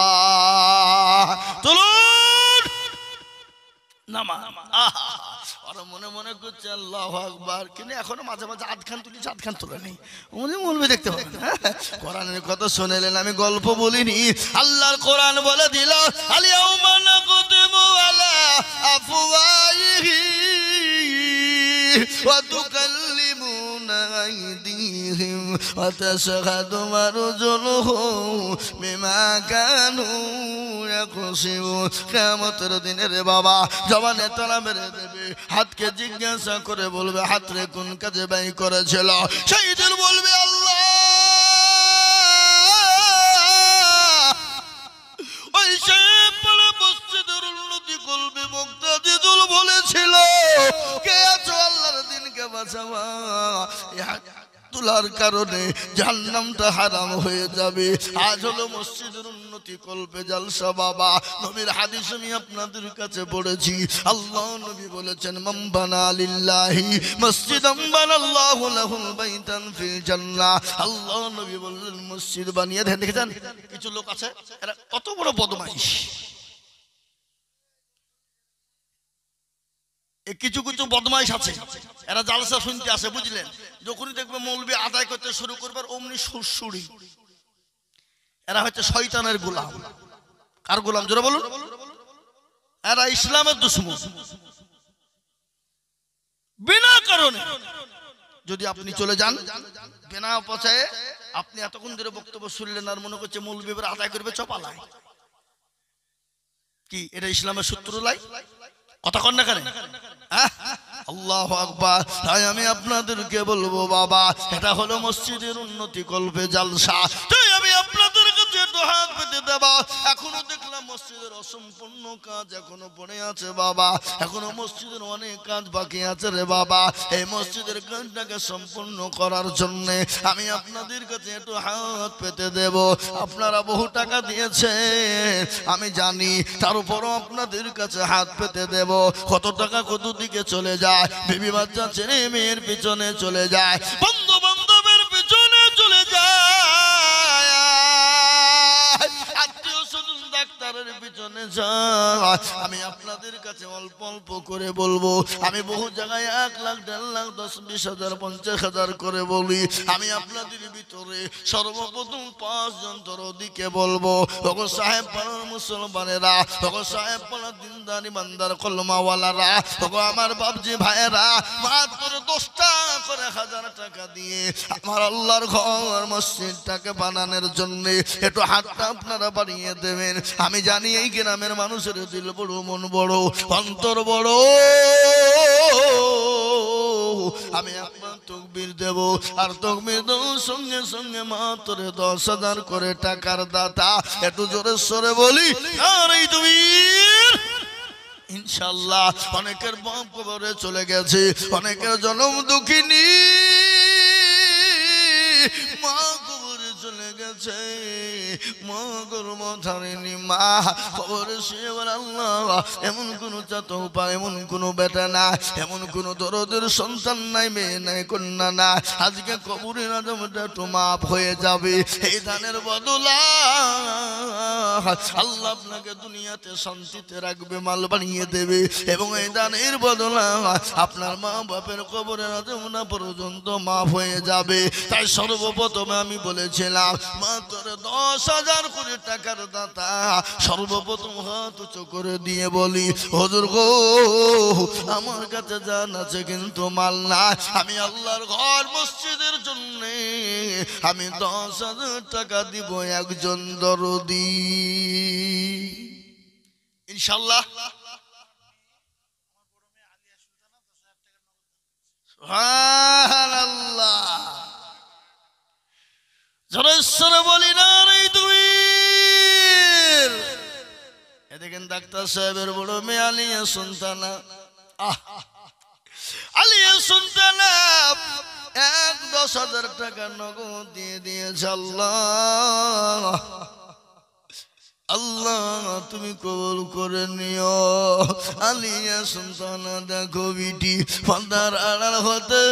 তুলুন নামাজ। ওরা মনে মনে করছে আল্লাহু আকবার, কিন্তু এখনো মাঝে মাঝে আধখান তুলেছে, আধখান তোলে নেই, মূলবে দেখতে পাবেন। কোরআনের কথা শুনেলেন, আমি গল্প বলিনি, আল্লাহর কোরআন বলে দিল, আলিয়াউমা নাকতিমু আলা আফওয়াহিহিম ওয়া তুকাল্লিমুনা আইদিহিম ওয়া তাশহাদু আরজুলুহুম বিমা কানু ইয়াকসিবুন। কিয়ামতের দিনে রে বাবা জবানে তালা মেরে দেবে, হাতকে জিজ্ঞাসা করে বলবে হাত রে কোন কাজে ব্যয় করেছিল, সেই দিন বলবে আল্লাহ, ওই সে পরে মসজিদের উন্নতি করবে, মুক্তাদিদুল বলেছিল কে আছো আল্লাহর দিনকে বাঁচাবা, তুলার কারণে জাহান্নামটা হারাম হয়ে যাবে। আজ হলো মসজিদের উন্নতি কল্পে জালসা বাবা, নবীর হাদিস আমি আপনাদের কাছে পড়েছি, আল্লাহ নবী বলেছেন মান বানা লিল্লাহি মসজিদান বানাল্লাহু লাহুল বাইতান ফিল জান্নাহ। আল্লাহ নবী বললেন মসজিদ বানিয়ে দেন। দেখেছেন কিছু লোক আছে এরা কত বড় বদমাইশ, কিছু কিছু বদমাইশ আছে, এরা জালসা শুনতে আসে, বুঝলেন, যখনই দেখবে মৌলবি আদায় করতে শুরু করবার অমনি সুরসুরি, এরা হচ্ছে শয়তানের গোলাম। কার গোলাম জোরে বলুন? এরা ইসলামের দুশমন। বিনা কারণে যদি আপনি চলে যান, বিনা পচায়ে আপনি এতক্ষণ ধরে বক্তব্য শুনলেন আর মনে করছে মৌলবি এবার আদায় করবে চপালায়, কি এটা ইসলামের শত্রু লাই? কথা কন না কেন? আল্লাহু আকবার। তাই আমি আপনাদেরকে বলবো বাবা, এটা হলো মসজিদের উন্নতি কল্পে জালসা। তাই আমি আপনাদের কাছে হাত পেতে দেব। এখনো দেখলাম মসজিদের অসম্পূর্ণ কাজ এখনো পড়ে আছে বাবা, এখনো মসজিদের অনেক কাজ বাকি আছে রে বাবা। এই মসজিদের কাজটাকে সম্পূর্ণ করার জন্য আমি আপনাদের কাছে একটু হাত পেতে দেব। আপনারা বহু টাকা দিয়েছেন আমি জানি, তার উপরও আপনাদের কাছে হাত পেতে দেব। কত টাকা কত দিকে চলে যায়, বিবি বাচ্চা ছেলে মেয়ের পিছনে চলে যায়, বন্ধু বান্ধবের পিছনে চলে যায়, আত্মীয় স্বজন ডাক্তারের পিছনে যায়। আমি আপনাদের কাছে অল্প অল্প করে বলবো। আমি বহু জায়গায় 1 লাখ 1.5 লাখ 10 20 হাজার 50 হাজার করে বলি। আমি আপনাদের ভিতরে সর্বপ্রথম 5 জন দরদিকে বলবো, ওগো সাহেব পাড়ার মুসলমানেরা, ওগো সাহেব পাড়ার দিনদারি বান্দার কলমাওয়ালারা, ওগো আমার বাপজি ভাইয়েরা, মাত্র 10 টাকা করে 1000 টাকা দিয়ে আমার আল্লাহর ঘর মসজিদটাকে বানানোর জন্য একটু হাতটা আপনারা বাড়িয়ে দেবেন। আমি জানি এই গ্রামের মানুষের দিল বড়, মন বড়, অন্তর বড়। আমি আপনার তকবীর দেব, আর তকবীর দেওয়ার সঙ্গে সঙ্গে মাত্র 10,000 করে টাকার দাতা একটু জোরে সরে বলি আর এই তুমি ইনশাআল্লাহ। অনেকের বাপ কবরে চলে গেছে, অনেকের জনম দুঃখিনী মা কবরে চলে গেছে, মা গর্ব ধারেনি, মা কবরে শুয়ে বলে আল্লাহ এমন কোন চাতপা, এমন কোন বেটা না, এমন কোন দরদের সন্তান নাই, মেয়ে নাই, কন্যা না, আজকে কবরের আজমটা একটু মাফ হয়ে যাবে। এই দানের বদলা আল্লাহ আপনাকে দুনিয়াতে শান্তিতে রাখবে, মাল বানিয়ে দেবে, এবং এই দানের বদলা আপনার মা বাপের কবরের আজমনা পর্যন্ত মাফ হয়ে যাবে। তাই সর্বপ্রথমে আমি বলেছিলাম মাত্র 10,000 করে টাকার দাতা সর্বপ্রথম হাত উঁচু করে দিয়ে বলি, হুজুর গো আমার কাছে জান আছে কিন্তু মাল না, আমি আল্লাহর ঘর মসজিদের জন্য আমি 10,000 টাকা দিব একজন দরদি ইনশাআল্লাহ। সুবহানাল্লাহ, জোরে বলি না রে তুই। এ দেখেন ডাক্তার সাহেবের বড় মেয়ে আলিয়া সুলতানা, আলিয়া সুলতানা 10,000 টাকা নগদ দিয়ে দিয়েছে। আল্লাহ আল্লাহ তুমি কবুল করে নিও। আলিয়া সুলতানা দেখো বিটি পর্দার আড়াল হতে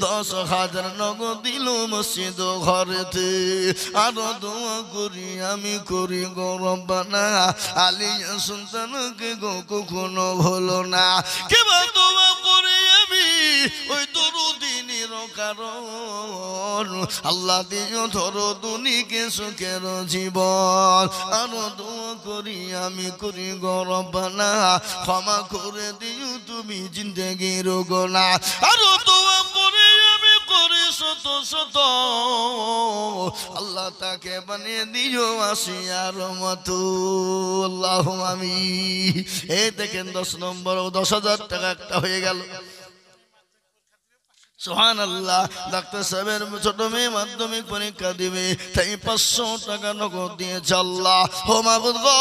10,000 নগদ দিল মসজিদ ঘরেতে। আরো দোয়া করি আমি করি গো রব্বানা, আলিয়া সুলতানাকে গো কখনো ভুলো না। কেবা দোয়া করে আমি ওই দরুদিনীর কারণ আল্লাহ দিও ধরো দুনিকে সুখের জীবন। আরো দোয়া করি আমি করি গো রব্বানা, ক্ষমা করে দিও তুমি জিন্দেগির গুনাহ। আরো দোয়া করে আমি করি শত শত, আল্লাহ তাকে বানিয়ে দিও আসিয়ার মতো। আল্লাহুম্মা আমিন। এই দেখেন 10 নম্বর 10,000 টাকা একটা হয়ে গেল। সুবহানাল্লাহ। ডাক্তার সাহেবের ছোট মেয়ে মাধ্যমিক পরীক্ষা দিবে, তাই 500 টাকা নগদ দিয়েছে। আল্লাহ ও মাবুদ গো,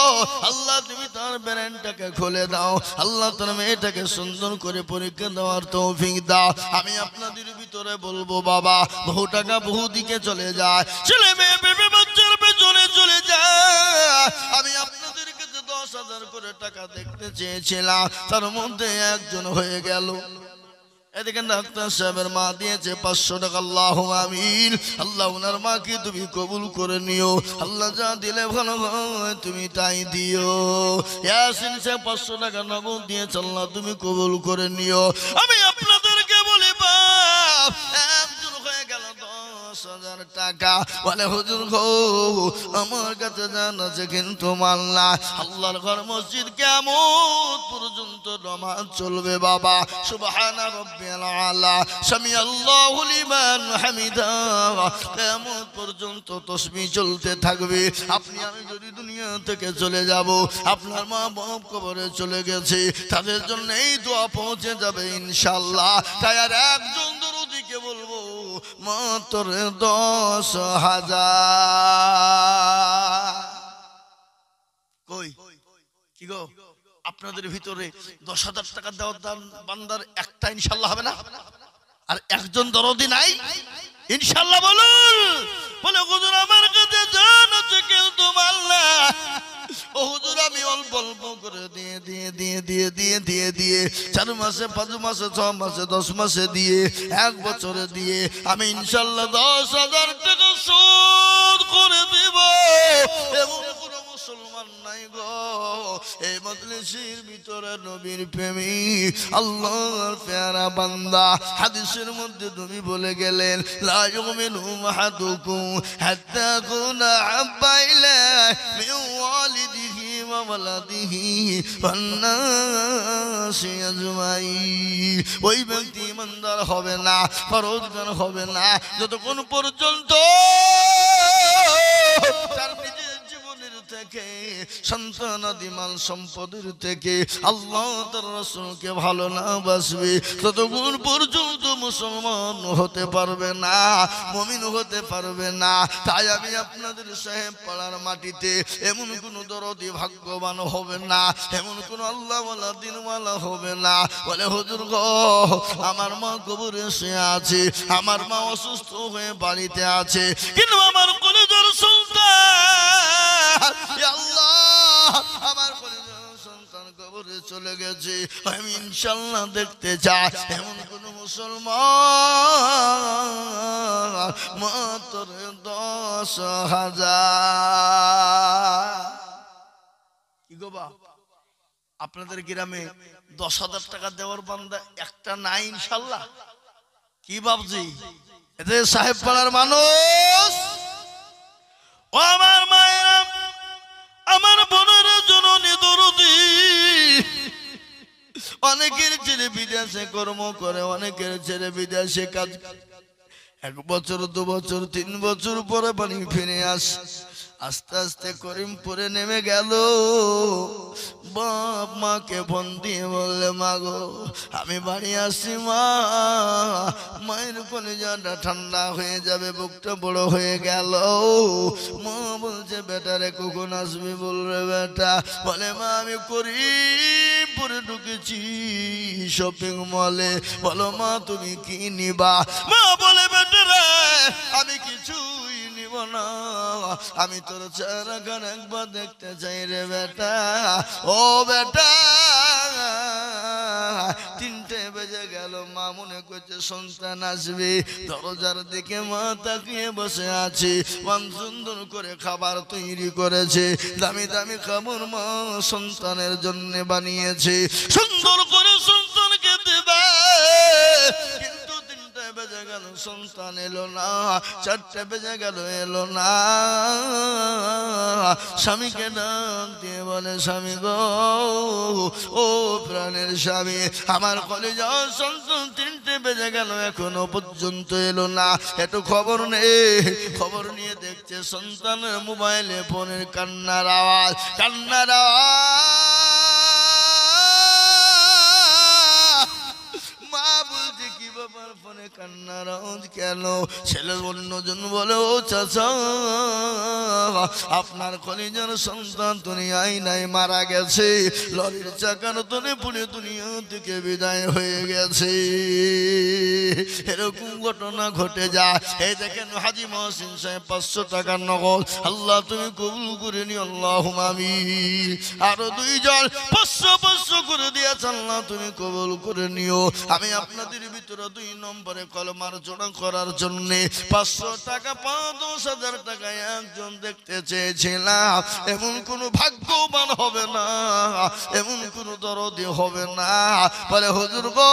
আল্লাহ তুমি তার ব্রেনটাকে খুলে দাও, আল্লাহ তার মেয়েটাকে সুন্দর করে পরীক্ষা দেওয়ার তৌফিক দাও। আমি আপনাদের ভিতরে বলবো বাবা, বহু টাকা বহু দিকে চলে যায়, ছেলে মেয়ে বেবি বাচ্চার পেছনে চলে যায়। আমি আপনাদের কাছে 10,000 করে টাকা দেখতে চেয়েছিলাম, তার মধ্যে একজন হয়ে গেল। এদিকে ডাক্তার সাহেবের মা দিয়েছে 500 টাকা। আল্লাহুম্মা আমিন। আল্লাহ ওনার মাকে তুমি কবুল করে নিও, আল্লাহ যা দিলে ভালো হয় তুমি তাই দিও। ইয়াসিন সাহেব 500 টাকা নগদ দিয়েছে, আল্লাহ তুমি কবুল করে নিও। আমি আপনাদেরকে বলি বাপ, একজন হয়ে গেল 10,000 টাকা। বলে হুজুর গো আমার কাছে জান আছে কিন্তু মাল না, আল্লাহর ঘর মসজিদ কিয়ামত পর্যন্ত নামাজ চলবে বাবা। সুবহানা রাব্বিয়াল আলা সামি আল্লাহু লিমান হামিদা, কিয়ামত পর্যন্ত তাসবিহ চলতে থাকবে। আপনি আমি যদি দুনিয়া থেকে চলে যাব, আপনার মা বাপ কবরে চলে গেছে, তাদের জন্য এই দোয়া পৌঁছে যাবে ইনশাআল্লাহ। তাই আর একজন দরুদিকে বলবো মাত্র 10,000। কই কি গো আপনাদের ভিতরে 10,000 টাকা দেওয়ার দান বান্দার একটা ইনশাআল্লাহ হবে না? আর একজন দরদি নাই ইনশাআল্লাহ বলুন। বলে হুজুর আমার কাছে জান আছে কিন্তু মাল না। ও হুজুর আমি অল্প অল্প করে দিয়ে 4 মাসে 5 মাসে 6 মাসে 10 মাসে দিয়ে 1 বছরে দিয়ে আমি ইনশাআল্লাহ 10,000 টাকা শোধ করে দিব। এমন কোন মুসলমান নাই গো এই মজলিসের ভিতরে নবীর প্রেমিক আল্লাহর প্যারা বান্দা। হাদিসের মধ্যে নবী বলে গেলেন লা ইউমিনু আহাদুকুম হাত্তা কুনা হাব্বা ইলাইহি মিন ওয়ালিদিহি ওয়া ওয়ালাদিহি ওয়ান নাসি আজমাইন। ওই ব্যক্তি ইমানদার হবে না, পরহেজগার হবে না যতক্ষণ পর্যন্ত তার নিজের জীবনের থেকে সন্তানাদি মাল সম্পদের থেকে আল্লাহ তার রাসূলকে ভালো না বাসবে ততক্ষণ পর্যন্ত মুসলমান হতে পারবে না, মুমিন হতে পারবে না। তাই আমি আপনাদের সাহেব পাড়ার মাটিতে এমন কোন দরদি ভাগ্যবান হবে না, এমন কোন আল্লাহওয়ালা দিনওয়ালা হবে না বলে হুজুর গো আমার মা কবরে শুয়ে আছে, আমার মা অসুস্থ হয়ে বাড়িতে আছে, কিন্তু আমার কলিজার সন্তান আল্লাহ আমার কলিজার সন্তান কবরে চলে গেছে, আমি ইনশাআল্লাহ দেখতে চাই। এমন কোন মুসলমান মাত্র 10,000 কি গো বা আপনাদের গ্রামে 10,000 টাকা দেওয়ার বান্দা একটা নাই ইনশাআল্লাহ? কি বাবজি এদের সাহেব পাড়ার মানুষ ও আমার মায়েরা আমার বোনের জননী দরদি। অনেকের ছেলে বিদেশে কর্ম করে, অনেকের ছেলে বিদেশে কাজ, 1 বছর 2 বছর 3 বছর পরে বাড়ি ফিরে আসে। আস্তে আস্তে করিমপুরে নেমে গেল, বাপ মাকে ফোন দিয়ে বললে মা গো আমি বাড়ি আসি মা। মায়ের কলিজাটা ঠান্ডা হয়ে যাবে, বুকটা বড় হয়ে গেল। মা বলছে বেটা রে কখন আসবি? বলবে বেটা বলে মা আমি করিমপুরে ঢুকেছি শপিং মলে। বলো মা তুমি কি নিবা? মা বলে বেটা রে আমি কিছুই নিব না, আমি তোর চেহারাখান একবার দেখতে চাই রে বেটা। ও বেটা 3টে বেজে গেল, মা মনে করছে সন্তান আসবে। দরজার দিকে মা তাকিয়ে বসে আছে, মান সুন্দর করে খাবার তৈরি করেছে, দামি দামি খাবার মা সন্তানের জন্য বানিয়েছে, সুন্দর করে সন্তানকে দেবে। কিন্তু 3টে বেজে গেল সন্তান এলো না, 4টে বেজে গেল এলো না। স্বামীকে ডাক দিয়ে বলে স্বামী গো ও প্রাণের স্বামী আমার কলিজার সন্তান 3টে বেজে গেল এখনো পর্যন্ত এলো না, একটু খবর নেই। খবর নিয়ে দেখছে সন্তানের মোবাইলে ফোনের কান্নার আওয়াজ, কান্নার আওয়াজ। মা বলছে কি বাবার ফোনে কান্নার আওয়াজ কেন? ছেলের অন্যজন বলে ও চাচা আপনার কলিজার সন্তান দুনিয়ায় নাই, মারা গেছে, লরির চাকার তলে পড়ে দুনিয়া থেকে বিদায় হয়ে গেছে। এরকম ঘটনা ঘটে যায়। এই দেখেন হাজী মহসিন সাহেব 500 টাকার নগদ আল্লাহ তুমি কবুল করে নিও আল্লাহুম্মা আমিন। আরো 2 জন 500 করে দিয়েছে আল্লাহ তুমি কবুল করে নিও। আমি আপনাদের ভিতরে 2 নম্বরে কলমার জোড়া করার জন্য 500 টাকা 10,000 টাকা একজন দেখতে চেয়েছিলাম। এমন কোন ভাগ্যবান হবে না, এমন কোন দরদি হবে না বলে হুজুর গো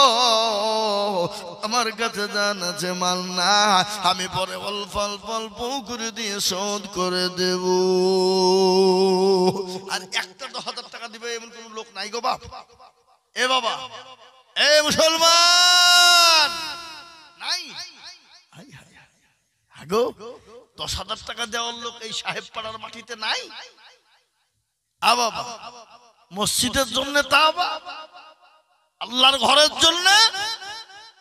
আমার কাছে জান আছে মাল না, আমি পরে অল্প অল্প অল্প করে দিয়ে শোধ করে দেব। আর একটা 10,000 টাকা দিবে এমন কোন লোক নাই গো বাপ। এ বাবা এ মুসলমান নাই। আগো 10,000 টাকা দেওয়ার লোক এই সাহেব পাড়ার মাটিতে নাই। বাবা মসজিদের জন্য তা আল্লাহর ঘরের জন্য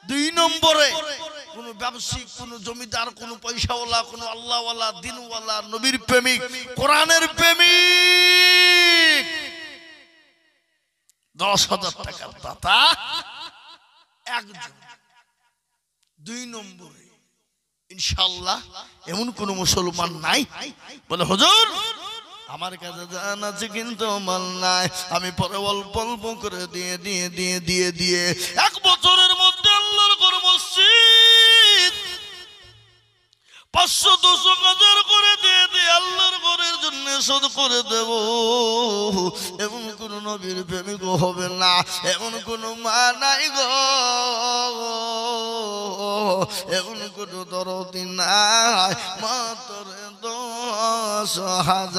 2 নম্বরে কোন ব্যবসায়িক, কোন জমিদার, কোন পয়সাওয়ালা, কোন আল্লাহওয়ালা, দিনওয়ালা, নবীর প্রেমিক, কোরআনের প্রেমিক 10,000 টাকার দাতা একজন। 2 নম্বরে ইনশাআল্লাহ এমন কোন মুসলমান নাই বলে হুজুর আমার কাছে জান আছে কিন্তু মাল নাই, আমি পরে অল্প অল্প করে দিয়ে 1 বছরের মধ্যে আল্লাহর ঘর মসজিদ 500-200 করে দিয়ে আল্লাহর ঘরের জন্য শোধ করে দেব। এমন কোন নবীর প্রেমিক হবে না, এমন কোন মা নাই গো, এমন কোন দরদি নাই, মাত্র 10,000।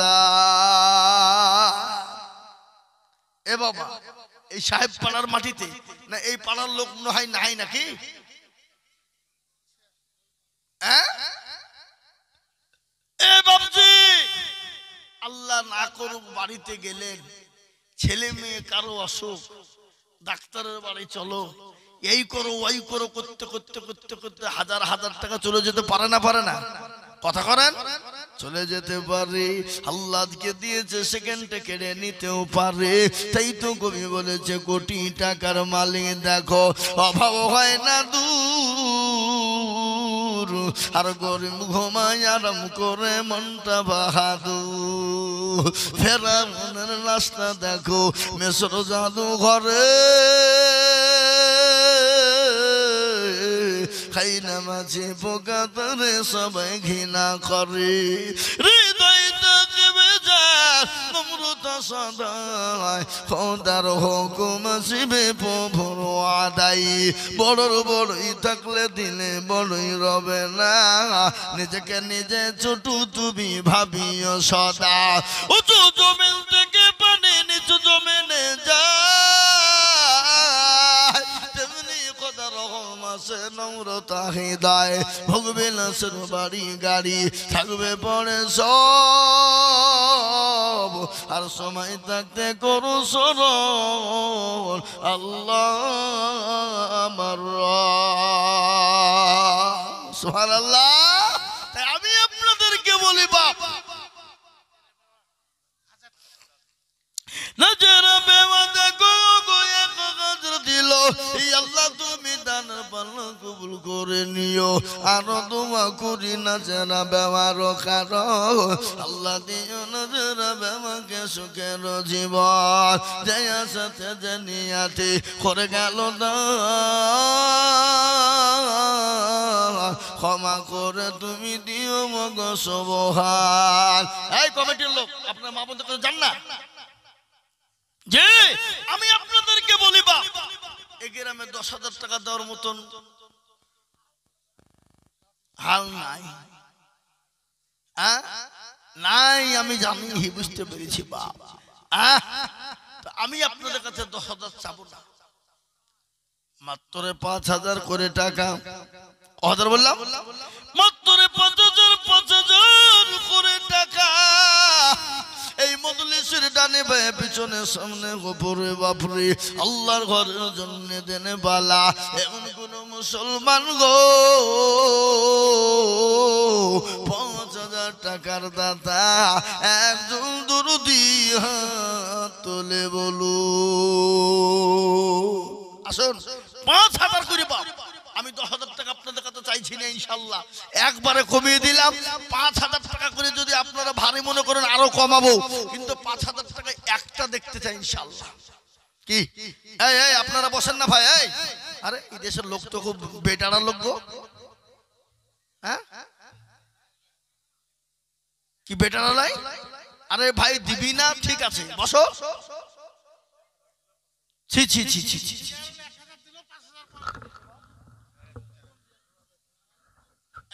এ বাবা এই সাহেব পাড়ার মাটিতে না এই পাড়ার লোক নয় নাই নাকি? আল্লাহ না করুক বাড়িতে গেলেন, ছেলে মেয়ে কারো অসুখ, ডাক্তারের বাড়ি চলো, এই করো ওই করো করতে করতে করতে করতে 1000 টাকা চলে যেতে পারে না? কথা করেন, চলে যেতে পারে। আল্লাহকে দিয়েছে সেকেন্ডে কেড়ে নিতেও পারে। তাই তো কবি বলেছে কোটি টাকার মালিক দেখো অভাব হয় না দূর, আর গরিব ঘুমায় আরাম করে মনটা বাহাদুর। ফেরাউনের রাস্তা দেখো মিশর জাদু ঘরে, খাই না মাঝে পোকা তরে সবাই ঘৃণা করে। হৃদয় থাকবে যার নম্রতা সদায়, খোদার হুকুম আসিবে প্রভুর আদায়। বড়র বড়ই থাকলে দিলে বড়ই রবে না, নিজেকে নিজে ছোট তুমি ভাবিও সদা। উঁচু জমিন থেকে পানি নিচু জমিনে যায়, তেমনি খোদার হুকুম আছে নম্রতা হৃদয়। ভোগবে না সর বাড়ি গাড়ি, থাকবে পরে সব, আর সময় থাকতে করো স্মরণ আল্লাহ আমার সুবহানাল্লাহ। তাই আমি আপনাদেরকে বলি বাপ নজর বেওয়াদা গো এক গজর দিল, এই আল্লাহ তুমি দান পাল্লা কবুল করে নিও। আরো দোয়া করি না যারা ব্যবহার কারো, আল্লাহ দিও নজর বেওয়াকে সুখের জীবন, জয়া সাথে জানিয়াতে করে গেল না, ক্ষমা করে তুমি দিও মগ সুবহান। এই কমিটির লোক আপনার মা বোনদের কাছে যান না যে আমি আপনাদেরকে বলি বা এই গ্রামে 10,000 টাকা দেওয়ার মতন হাল নাই, নাই আমি জানি বুঝতে পেরেছি বাপ। আমি আপনাদের কাছে 10,000 চাবো না, মাত্র 5,000 করে টাকা। কথা বললাম মাত্র 5,000 করে টাকা। এই মজলিসের ডানে বায়ে পিছনে সামনে গোপরে বাপরে আল্লাহর ঘরের জন্য দেনে বালা এমন কোন মুসলমান গো 5,000 টাকার দাতা একজন দরদি হাত তুলে বলু আসুন। 5,000 করে বাপ, আমি 10,000 টাকা আপনাদের কাছে চাইছি না, ইনশাল্লাহ একবারে কমিয়ে দিলাম। 5,000 টাকা করে যদি আপনারা ভারী মনে করেন আরো কমাবো, কিন্তু 5,000 টাকা একটা দেখতে চাই ইনশাল্লাহ। কি এই আপনারা বসেন না ভাই? এই আরে এই দেশের লোক তো খুব বেটারা লোক গো, হ্যাঁ কি বেটারা নাই? আরে ভাই দিবি না, ঠিক আছে বসো। ছি ছি ছি ছি ছি,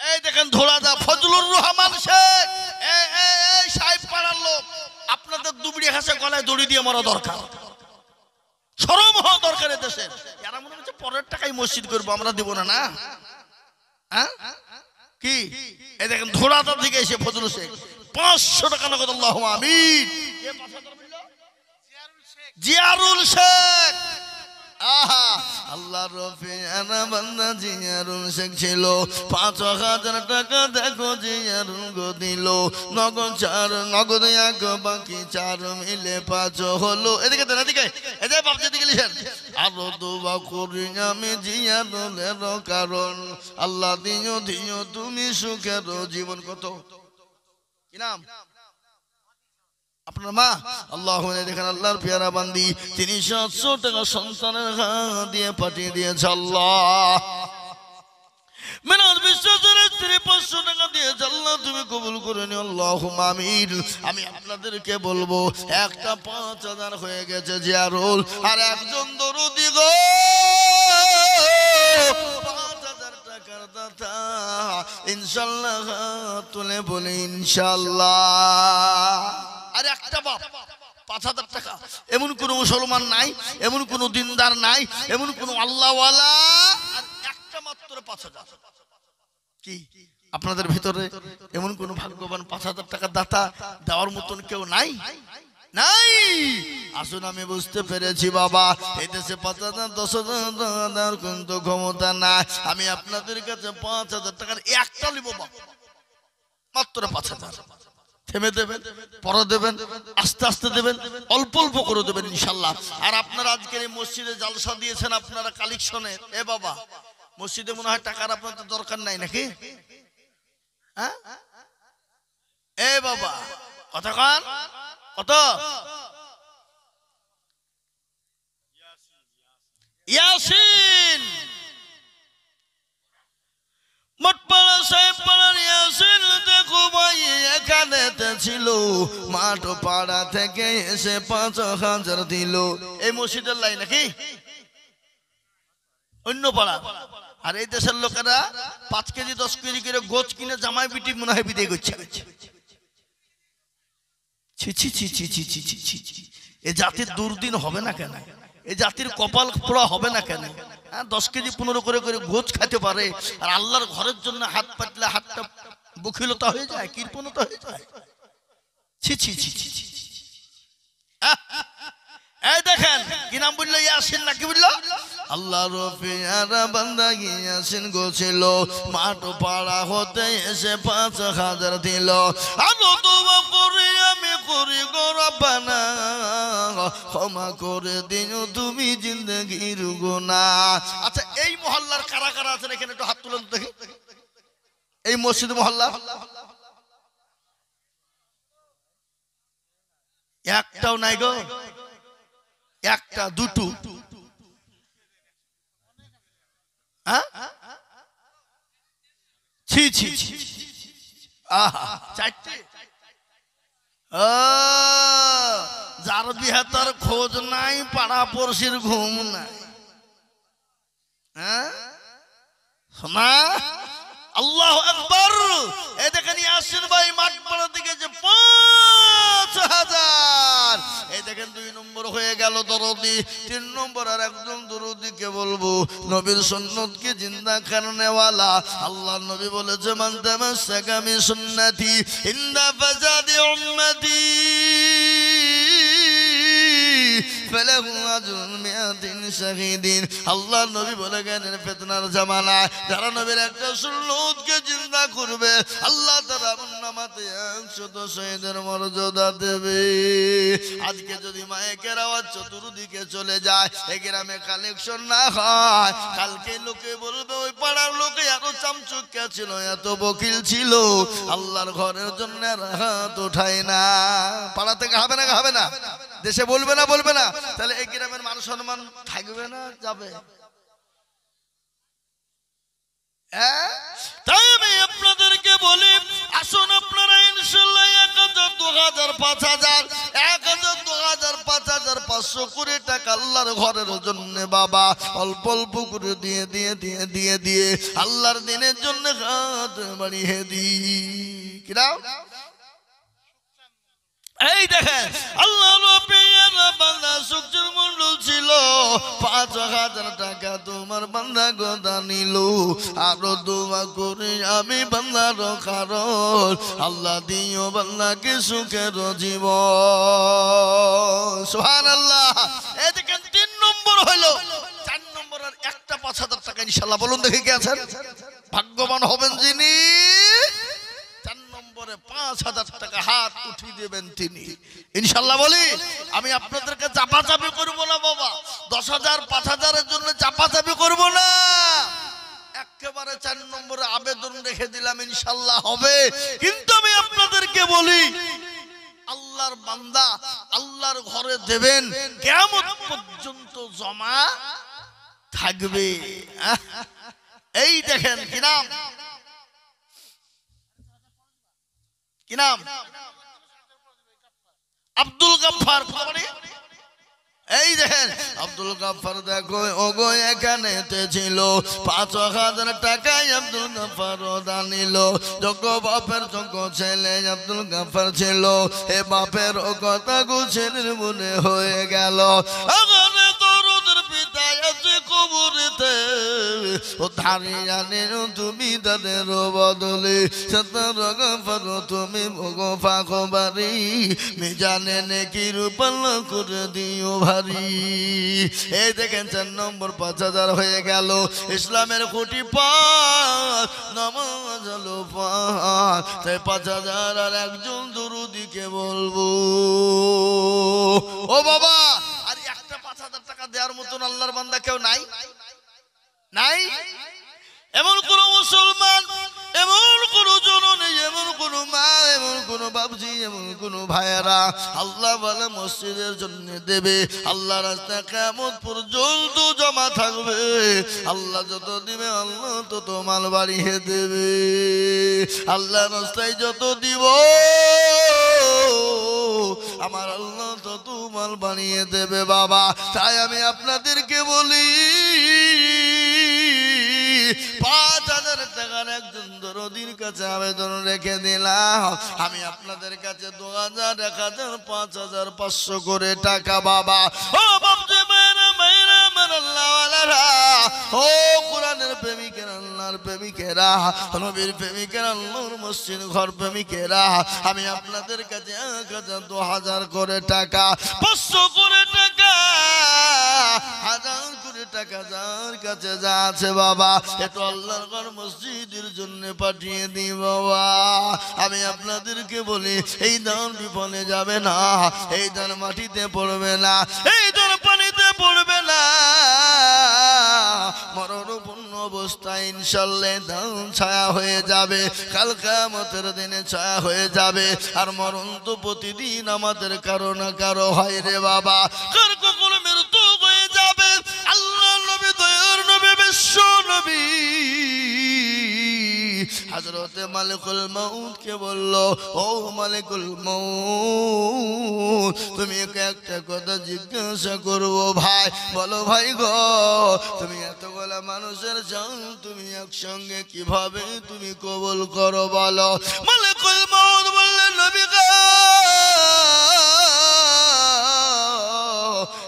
এই দেখেন ধোলাদা ফজলুর রহমান শেখ, এই সাহেব পাড়ার লোক, আপনাদের দুবড়ি হাসে গলায় দড়ি দিয়ে মরা দরকার, শরম হওয়া দরকার দেশের। এরা মনে হচ্ছে পরের টাকাই মসজিদ করবো, আমরা দিব না না। হ্যাঁ কি এই দেখেন ধোলাদা থেকে এসে ফজলুর শেখ 500 টাকা নগদ, আল্লাহুম্মা আমিন। জিয়ারুল শেখ আহা আল্লাহ রফিয়ানা বান্দা জিয়ারুল শেখ ছিল ৫,০০০ টাকা দেখো জিয়ারুল গো দিল নগদ ৪ নগদ ১ বাকি ৪ মিলে ৫ হলো এদিকে দেন এদিকে এদিকে বাপ যেদিকে লিখেন আরো দোয়া করি আমি জিয়ারুলের কারণ আল্লাহ দিও দিও তুমি সুখের জীবন কত কি নাম আপনার মা আল্লাহ দেখেন আল্লাহর পেয়ারা বান্দি তিনি ৭০০ টাকা সন্তানের হাত দিয়ে পাঠিয়ে দিয়েছে আল্লাহ মেরাজ বিশ্বাসের স্ত্রী ৫০০ টাকা দিয়েছে আল্লাহ তুমি কবুল করে নিও আল্লাহুম্মা আমিন আমি আপনাদেরকে বলবো একটা ৫,০০০ হয়ে গেছে জিয়ারুল আর একজন দরুদি গো ৫,০০০ টাকার দাতা ইনশাআল্লাহ তুলে বলে ইনশাআল্লাহ আর একটা বাপ ৫,০০০ টাকা এমন কোন মুসলমান নাই এমন কোন দিনদার নাই এমন কোন আল্লাহওয়ালা আর একটা মাত্র ৫,০০০ কি আপনাদের ভিতরে এমন কোন ভাগ্যবান ৫,০০০ টাকা দাতা দেওয়ার মতন কেউ নাই নাই আসুন আমি বুঝতে পেরেছি বাবা এই দেশে ৫,০০০ ১০,০০০ কিন্তু ক্ষমতা নাই আমি আপনাদের কাছে ৫,০০০ টাকার একটা নিব বাবা মাত্র ৫,০০০ থেমে দেবেন পরে দেবেন আস্তে আস্তে দেবেন অল্প অল্প করে দেবেন ইনশাআল্লাহ আর আপনারা আজকের এই মসজিদে জালসা দিয়েছেন আপনারা কালেকশনে এ বাবা মসজিদে মনে হয় টাকার আপনাদের দরকার নাই নাকি হ্যাঁ এ বাবা কথা কান কত ইয়াসিন মটপাড়া সাহেব পাড়ার ইয়াসিন দেখো ভাই এখানেতে ছিল মাঠ পাড়া থেকে এসে ৫,০০০ দিল এই মসজিদের লাই নাকি অন্য পাড়া আর এই দেশের লোকেরা ৫ কেজি ১০ কেজি করে গোছ কিনে জামাই বিটি মনে হয় বিদায় করছে ছি ছি ছি ছি ছি ছি ছি ছি এ জাতির দুর্দিন হবে না কেন এই জাতির কপাল পোড়া হবে না কেন ১০ কেজি ১৫ করে করে গোছ খেতে পারে আর আল্লাহর ঘরের জন্য হাত পাতলে হাতটা বখিলতা হয়ে যায় কৃপণতা হয়ে যায় ছি ছি ছি ছি ছি এই দেখেন কি নাম বললো ইয়াসিন নাকি বললো আল্লাহর পেয়ারা বান্দা ইয়াসিন গো ছিল মাঠ পাড়া হতে এসে ৫,০০০ দিল আলো দোয়া করে আমি করি গো রব্বানা ক্ষমা করে দিও তুমি জিন্দেগির গুনাহ আচ্ছা এই মহল্লার কারা কারা আছেন এখানে একটু হাত তুলেন দেখি এই মসজিদ মহল্লা একটাও নাই গো একটা দুটো হ্যাঁ ছি ছি ছি আহা চারটে যার বিয়ে তার খোঁজ নাই পাড়া পড়শির ঘুম নাই হ্যাঁ শোনা আল্লাহু আকবার এই দেখেন ইয়াসিন ভাই মাঠ পাড়া থেকে যে ৫,০০০ এই দেখেন ২ নম্বর হয়ে গেল দরদি ৩ নম্বর আর একজন দরদিকে বলবো নবীর সুন্নতকে জিন্দা করনে ওয়ালা আল্লাহর নবী বলেছে মান তামাসসাকা বি সুন্নতি ইনদা ফাসাদি উম্মতি ফালাহু আজরুন মিআতিন শাহীদিন আল্লাহর নবী বলে গেলেন ফিতনার জামানায় যারা নবীর একটা সুন্নতকে জিন্দা করবে আল্লাহ তাআলা আমন্নামাতে ১০০ শহীদের মর্যাদা দেবে আজকে যদি মাইকের আওয়াজ চতুর্দিকে চলে যায় এই গ্রামে কালেকশন না হয় কালকে লোকে বলবে ওই পাড়ার লোকে এত চামচুক্কা ছিল এত বকিল ছিল আল্লাহর ঘরের জন্য হাত উঠায় না পাড়া থেকে হবে না দেশে বলবে না তাহলে এই গ্রামের মান সম্মান থাকবে না যাবে তাই আমি আপনাদেরকে বলি আসুন আপনারা ইনশাআল্লাহ ১,০০০ ২,০০০ ৫,০০০ ১,০০০ ২,০০০ ৫,০০০ ৫০০ করে টাকা আল্লাহর ঘরের জন্য বাবা অল্প অল্প করে দিয়ে আল্লাহর দিনের জন্য হাত বাড়িয়ে দিই কিনা এই দেখেন আল্লাহর পেয়ারা বান্দা সুখচুর মন্ডল ছিল ৫,০০০ টাকা তোমার বান্দা গোদা নিল আরো দোয়া করে আমি বান্দার কারণ আল্লাহ দিও বান্দাকে সুখের জীবন সুবহানাল্লাহ এই দেখেন ৩ নম্বর হলো 5,000 টাকা ইনশাআল্লাহ। বলুন দেখি কে আছেন? ভাগ্যবান হবেন যিনি 4 নম্বরে 5,000 টাকা হাত উঠিয়ে দেবেন তিনি ইনশাআল্লাহ। বলি আমি আপনাদেরকে চাপাচাপি করব না বাবা, 10,000 5,000 এর জন্য চাপাচাপি করব না, একেবারে 4 নম্বরে আবেদন রেখে দিলাম ইনশাআল্লাহ হবে। কিন্তু আমি আপনাদেরকে বলি আল্লাহর বান্দা আল্লাহর ঘরে দেবেন, কিয়ামত পর্যন্ত জমা থাকবে। এই দেখেন কি নাম, কি নাম? আব্দুল গাফফার। এই দেখেন আব্দুল গাফফার, দেখো ওগো এখানে ছিল 5,000 টাকায় আব্দুল গাফফার দান নিল। যোগ্য বাপের যোগ্য ছেলে আব্দুল গাফফার ছিল, এ বাপের ও কথা গুছের মনে হয়ে গেল। আগানে দরদের পিতা আছে কবরেতে, ও ধারিয়ানে তুমি তাদের বদলে সতর গাফফার তুমি ভোগো ফাঁকবারি মিজানে নেকি রূপাল করে দিও ভারী। এই দেখেন 4 নম্বর 5,000 হয়ে গেল। ইসলামের কোটি পাঁচ, নামাজ হলো 5, তাই 5,000 আর একজন দুরুদিকে বলবো। ও বাবা, আর একটা 5,000 টাকা দেওয়ার মতন আল্লাহর বান্দা কেউ নাই? নাই? এমন কোন মুসলমান, এমন কোন জননী, এমন কোন মা, এমন কোন বাবজি, এমন কোন ভাইয়েরা আল্লাহ বলে মসজিদের জন্য দেবে, আল্লাহ রাস্তায় কিয়ামত পর্যন্ত জমা থাকবে। আল্লাহ যত দিবে আল্লাহ তত মাল বাড়িয়ে দেবে। আল্লাহ রাস্তায় যত দিব আমার আল্লাহ তত মাল বানিয়ে দেবে বাবা। তাই আমি আপনাদেরকে বলি 5,000 টাকার একজন দরদির কাছে আবেদন রেখে দিলাম। আমি আপনাদের কাছে 2,000 1,000 5,000 500 করে টাকা বাবা। ও বাপজি মেরা মেরা আল্লাহওয়ালারা, ও কোরআনের প্রেমিকেরা, আল্লাহর প্রেমিকেরা, নবীর প্রেমিকেরা, আল্লাহর মসজিদ ঘর প্রেমিকেরা, আমি আপনাদের কাছে 1,000 2,000 করে টাকা, 500 করে টাকা, 1,000 করে টাকা যার কাছে যা আছে বাবা একটু আল্লাহর ঘর মসজিদের জন্য পাঠিয়ে দিই বাবা। আমি আপনাদেরকে বলি এই দান বিফলে যাবে না, এই দান মাটিতে পড়বে না, এই দান পানিতে পড়বে না। মরণপূর্ণ অবস্থায় ইনশাআল্লাহ দান ছায়া হয়ে যাবে, কাল কিয়ামতের দিনে ছায়া হয়ে যাবে। আর মরণ তো প্রতিদিন আমাদের কারো না কারো হয় রে বাবা, কার কখনো মৃত্যু হয়ে যাবে। আল্লাহ নবী, দয়ার নবী, বিশ্ব নবী হযরতে মালিকুল মউত কে বলল, ও মালিকুল মউত তুমি একটা কথা জিজ্ঞাসা করবো ভাই। বলো ভাই গো, তুমি এতগুলা মানুষের জান তুমি একসঙ্গে কিভাবে তুমি কবুল করো বলো। মালিকুল মউত বললেন, নবী গো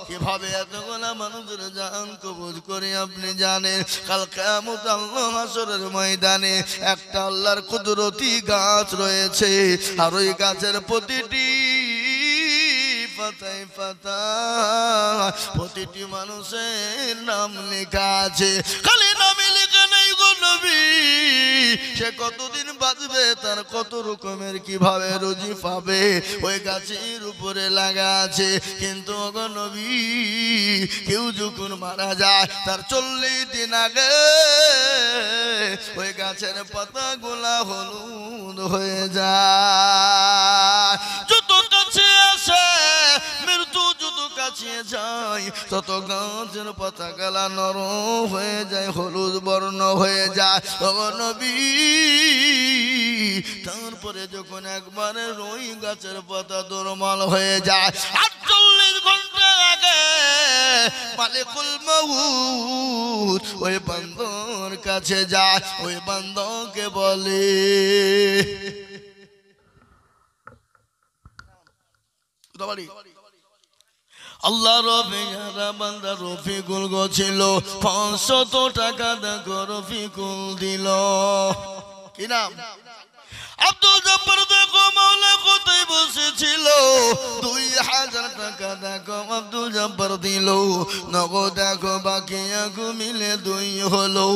কিভাবে এতগুলা মানুষের জান কবুল করে আপনি জানেন? কাল কিয়ামত আল্লাহ হাসরের ময়দানে একটা আল্লাহর কুদরতি গাছ রয়েছে, আর ওই গাছের প্রতিটি পাতায় পাতায় প্রতিটি মানুষের নাম লেখা আছে। খালি নামে লেখা নাই গো নবী, সে কতদিন বাঁচবে, তার কত রকমের কিভাবে রুজি পাবে, ওই গাছের উপরে লাগা আছে। কিন্তু গো নবী, কেউ যখন মারা যায় তার 40 দিন আগে ওই গাছের পাতাগুলা হলুদ হয়ে যায়। যত কাছে আসে মৃত্যু, যত কাছে যায় তত গাছের পাতাগুলা নরম হয়ে যায়, হলুদ বর্ণ হয়ে যায়। ও নবী, তারপরে যখন একবারে ওই গাছের পাতা দুর্বল হয়ে যায়, 48 ঘন্টা আগে মালিকুল মউত ওই বান্দার কাছে যায়, ওই বান্দাকে বলে, আল্লাহ রফিকুল বান্দা রফিকুল গো ছিল, 500 টাকা দেখো রফিকুল দিল। কি নাম? আব্দুল জব্বার দেখো মাওলা কোথায় বসেছিল, 2000 টাকা দেখো আব্দুল জব্বার দিল, নগদ দেখো বাকি আগু মিলে 2 হলো।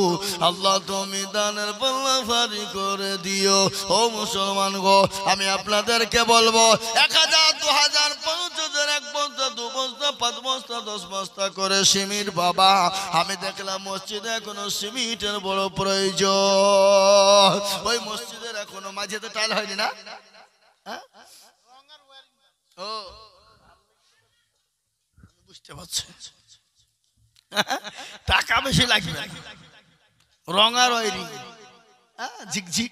আল্লাহ তুমি দানের পাল্লা ভারী করে দিও। ও মুসলমান গো, আমি আপনাদেরকে বলবো 1000, 2000, 5000, 1 বস্তা, 2 বস্তা, 5 বস্তা, 10 বস্তা করে সিমেন্ট বাবা, আমি দেখলাম মসজিদে এখনো সিমেন্টের বড় প্রয়োজন। ওই মসজিদের এখনো মাঝেতে টাইল হয়নি না? ও বুঝতে পারছি, টাকা বেশি লাগবে, রং আর ওয়ারিং ঝিকঝিক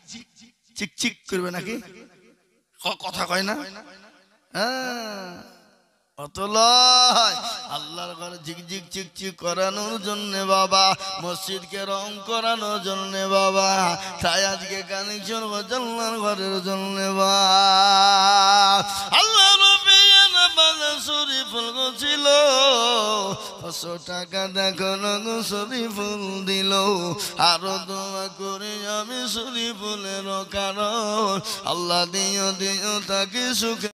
চিকচিক করবে নাকি, কথা কয় না? অত লয়, আল্লাহর ঘরে ঝিকঝিক চিকচিক করানোর জন্য বাবা, মসজিদকে রং করানোর জন্য বাবা, তাই আজকে কানেকশন আল্লাহর ঘরের জন্য বাবা। আল্লাহ শরীফুল ছিল 500 টাকা দেখো নগো শরীফুল দিল, আরো দোয়া করি আমি শরীফুলের কারণ, আল্লাহ দিও দিও তাকে সুখে